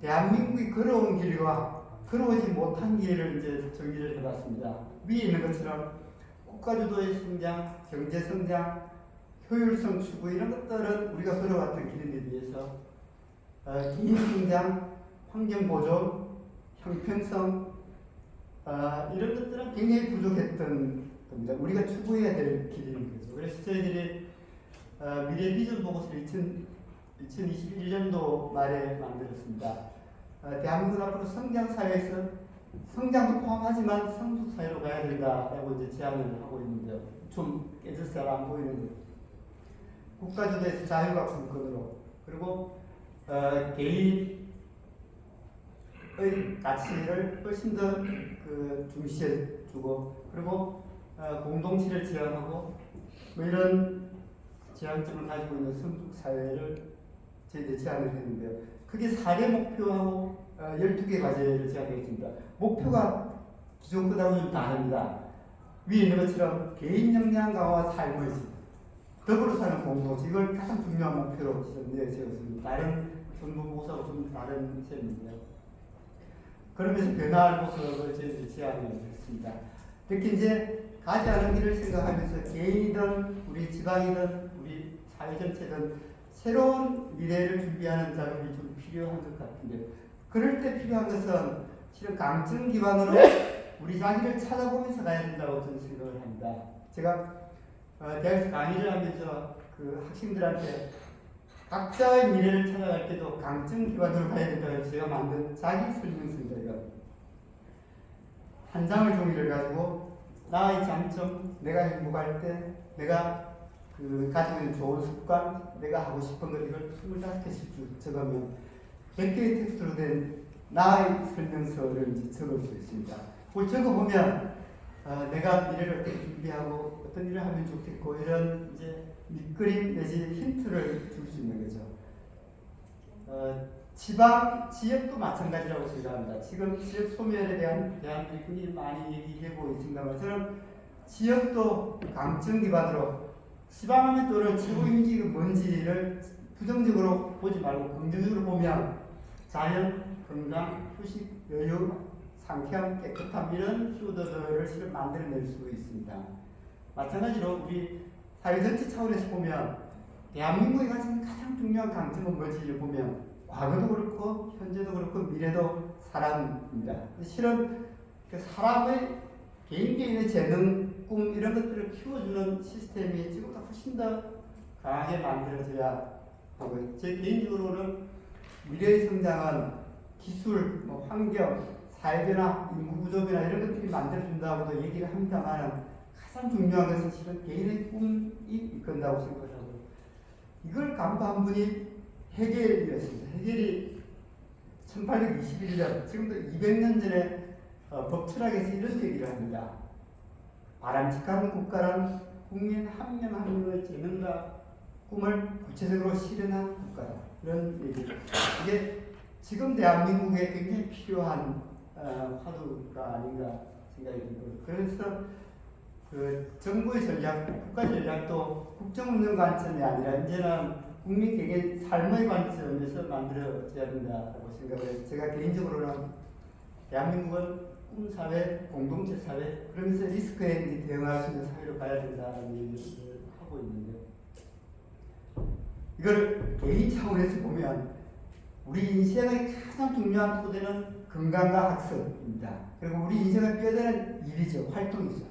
대한민국이 걸어온 길과 걸어오지 못한 길을 이제 정리를 해봤습니다. 위에 있는 것처럼 국가주도의 성장, 경제 성장, 효율성 추구 이런 것들은 우리가 걸어왔던 길에 비해서 개인 성장, 환경 보존, 형평성 이런 것들은 굉장히 부족했던 겁니다. 우리가 추구해야 될 길인 거죠. 그래서 저희들이 미래 비전 보고서를 2021년도 말에 만들었습니다. 대한민국 앞으로 성장 사회에서 성장도 포함하지만 성숙 사회로 가야 된다라고 이제 제안을 하고 있는데요. 좀 깨질 잘 안 보이는데 국가주도에서 자유가 근거로 그리고 개인의 가치를 훨씬 더 중시해 주고 그리고 공동체를 지향하고 뭐 이런 지향점을 가지고 있는 성숙 사회를 저희들이 제안을 했는데요. 그게 4대 목표하고 12개 과제를 제안했습니다. 목표가 기존 거하고 좀 다릅니다. 위에 있는 것처럼 개인 역량 강화와 삶의 질, 더불어 사는 공동체 이걸 가장 중요한 목표로 내세웠습니다. 다른 정부 보고서하고 좀 다른 셈인데요. 그러면서 변화할 모습을 저희들이 제안을 했습니다. 특히 이제 가지 않은 길을 생각하면서 개인이든 우리 지방이든 우리 사회 전체든 새로운 미래를 준비하는 작업이 좀 필요한 것 같은데 그럴 때 필요한 것은 실은 강증 기반으로 우리 자기를 찾아보면서 가야 된다고 저는 생각을 합니다. 제가 대학에서 강의를 하면서 그 학생들한테 각자의 미래를 찾아갈 때도 강점 기반으로 가야 된다고 해서 제가 만든 자기 설명서입니다. 이거. 한 장을 종이를 가지고 나의 장점, 내가 행복할 때, 내가 가지고 있는 좋은 습관, 내가 하고 싶은 것 이걸 25개씩 적으면 100개의 텍스트로 된 나의 설명서를 이제 적을 수 있습니다. 그걸 적어보면 내가 미래를 어떻게 준비하고 어떤 일을 하면 좋겠고 이런 이제 밑그림 내지 힌트를 줄 수 있는 거죠. 지역도 마찬가지라고 생각합니다. 지금 지역 소멸에 대한 대한민국이 많이 얘기되고 있습니다만 저는 지역도 강점 기반으로 지방하면 또는 최고 임직이 뭔지를 부정적으로 보지 말고 긍정적으로 보면 자연, 건강, 휴식, 여유, 상쾌함, 깨끗함 이런 키워드들을 실은 만들어낼 수 있습니다. 마찬가지로 우리 사회 전체 차원에서 보면 대한민국이 가진 가장 중요한 강점은 뭔지를 보면 과거도 그렇고 현재도 그렇고 미래도 사람입니다. 실은 그 사람의 개인의 재능, 꿈 이런 것들을 키워주는 시스템이 지금보다 훨씬 더 강하게 만들어져야 하고요. 제 개인적으로는 미래의 성장은 기술, 환경, 사회변화, 인구구조변화 이런 것들이 만들어준다고도 얘기를 합니다만 가장 중요한 것은 실은 개인의 꿈이 이끈다고 생각하고 이걸 간파한 분이 헤겔이었습니다. 헤겔이 1821년, 지금도 200년 전에 법철학에서 이런 얘기를 합니다. 바람직한 국가란 국민 한 명 한 명의 재능과 꿈을 구체적으로 실현한 국가다. 이런 얘기. 이게 지금 대한민국에 굉장히 필요한 화두가 아닌가 생각이 듭니다. 그래서 그 정부의 전략, 국가 전략도 국정운영 관점이 아니라 이제는 국민 개개인 삶의 관점에서 만들어져야 된다고 생각을 해서 제가 개인적으로는 대한민국은 꿈사회, 공동체 사회, 그러면서 리스크에 대응할 수 있는 사회로 가야 된다는 얘기를 하고 있는데 이걸 개인 차원에서 보면 우리 인생의 가장 중요한 토대는 건강과 학습입니다. 그리고 우리 인생을 뼈대는 일이죠. 활동이죠.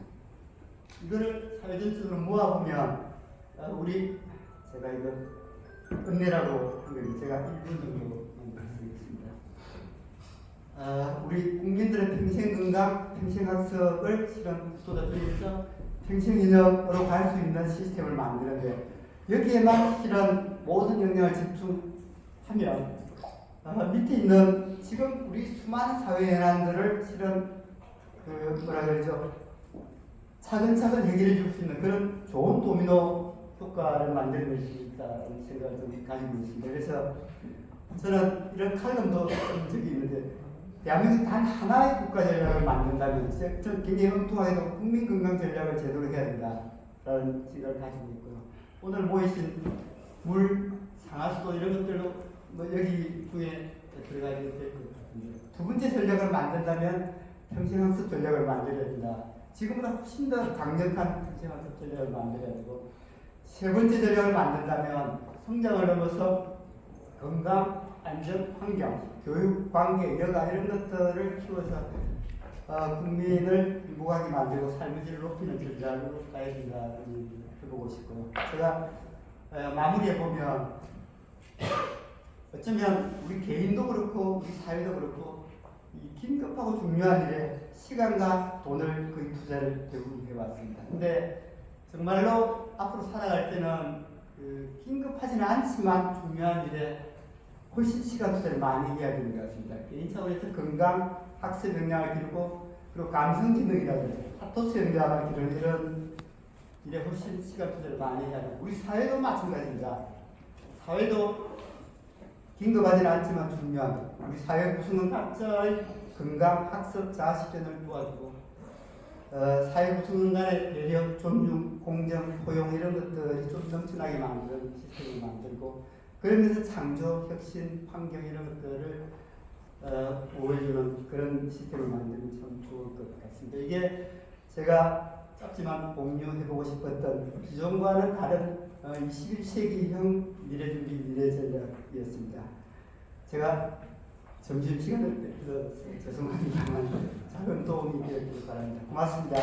이거를 사회전적으로 모아보면 제가 이거 은혜라고 한 거 제가 1분 정도 만들었습니다. 우리 국민들의 평생 건강, 평생 학습을 실은 쏟아주면서 평생 인역으로 갈 수 있는 시스템을 만드는데 여기에만 실은 모든 역량을 집중하면 밑에 있는 지금 우리 수많은 사회 현안들을 실은 차근차근 해결해 줄 수 있는 그런 좋은 도미노 효과를 만들어낼 수 있다는 생각을 좀 가지고 있습니다. 그래서 저는 이런 칼럼도 쓴 적이 있는데 대한민국이 단 하나의 국가 전략을 만든다면 저는 굉장히 엉뚱하게도 국민 건강 전략을 제대로 해야 된다라는 생각을 가지고 있고요. 오늘 모이신 물, 상하수도 이런 것들도 여기 중에 들어가야 될 것 같은데 두 번째 전략을 만든다면 평생학습 전략을 만들어야 된다. 지금보다 훨씬 더 강력한 평생학습 전략을 만들어야 되고 세 번째 전략을 만든다면 성장을 넘어서 건강, 안전, 환경, 교육, 관계, 여가 이런 것들을 키워서 국민을 행복하게 만들고 삶의 질을 높이는 전략으로 가야 된다는 얘기를 해보고 싶고요. 제가 마무리해 보면 어쩌면 우리 개인도 그렇고 우리 사회도 그렇고 이 긴급하고 중요한 일에 시간과 돈을 거의 투자를 대부분 해왔습니다. 근데 정말로 앞으로 살아갈 때는 긴급하지는 않지만 중요한 일에 훨씬 시간 투자를 많이 해야 되는 것 같습니다. 개인 차원에서 건강, 학습 역량을 기르고 그리고 감성지능이라든지 파토스 역량을 기르는 이런 일에 훨씬 시간 투자를 많이 해야 됩니다. 우리 사회도 마찬가지입니다. 사회도 긴급하지는 않지만 중요한 우리 사회 구성은 각자의 건강, 학습, 자아실현을 도와주고 사회 구성원 간의 배려, 존중, 공정, 포용 이런 것들이 좀 넘쳐나게 만드는 시스템을 만들고 그러면서 창조, 혁신, 환경 이런 것들을 보호해주는 그런 시스템을 만들면 참 좋을 것 같습니다. 이게 제가 짧지만 공유해보고 싶었던 기존과는 다른 21세기형 미래준비 미래전략이었습니다. 제가 점심시간을 뺏어서 죄송합니다만 작은 도움이 되었길 바랍니다. 고맙습니다.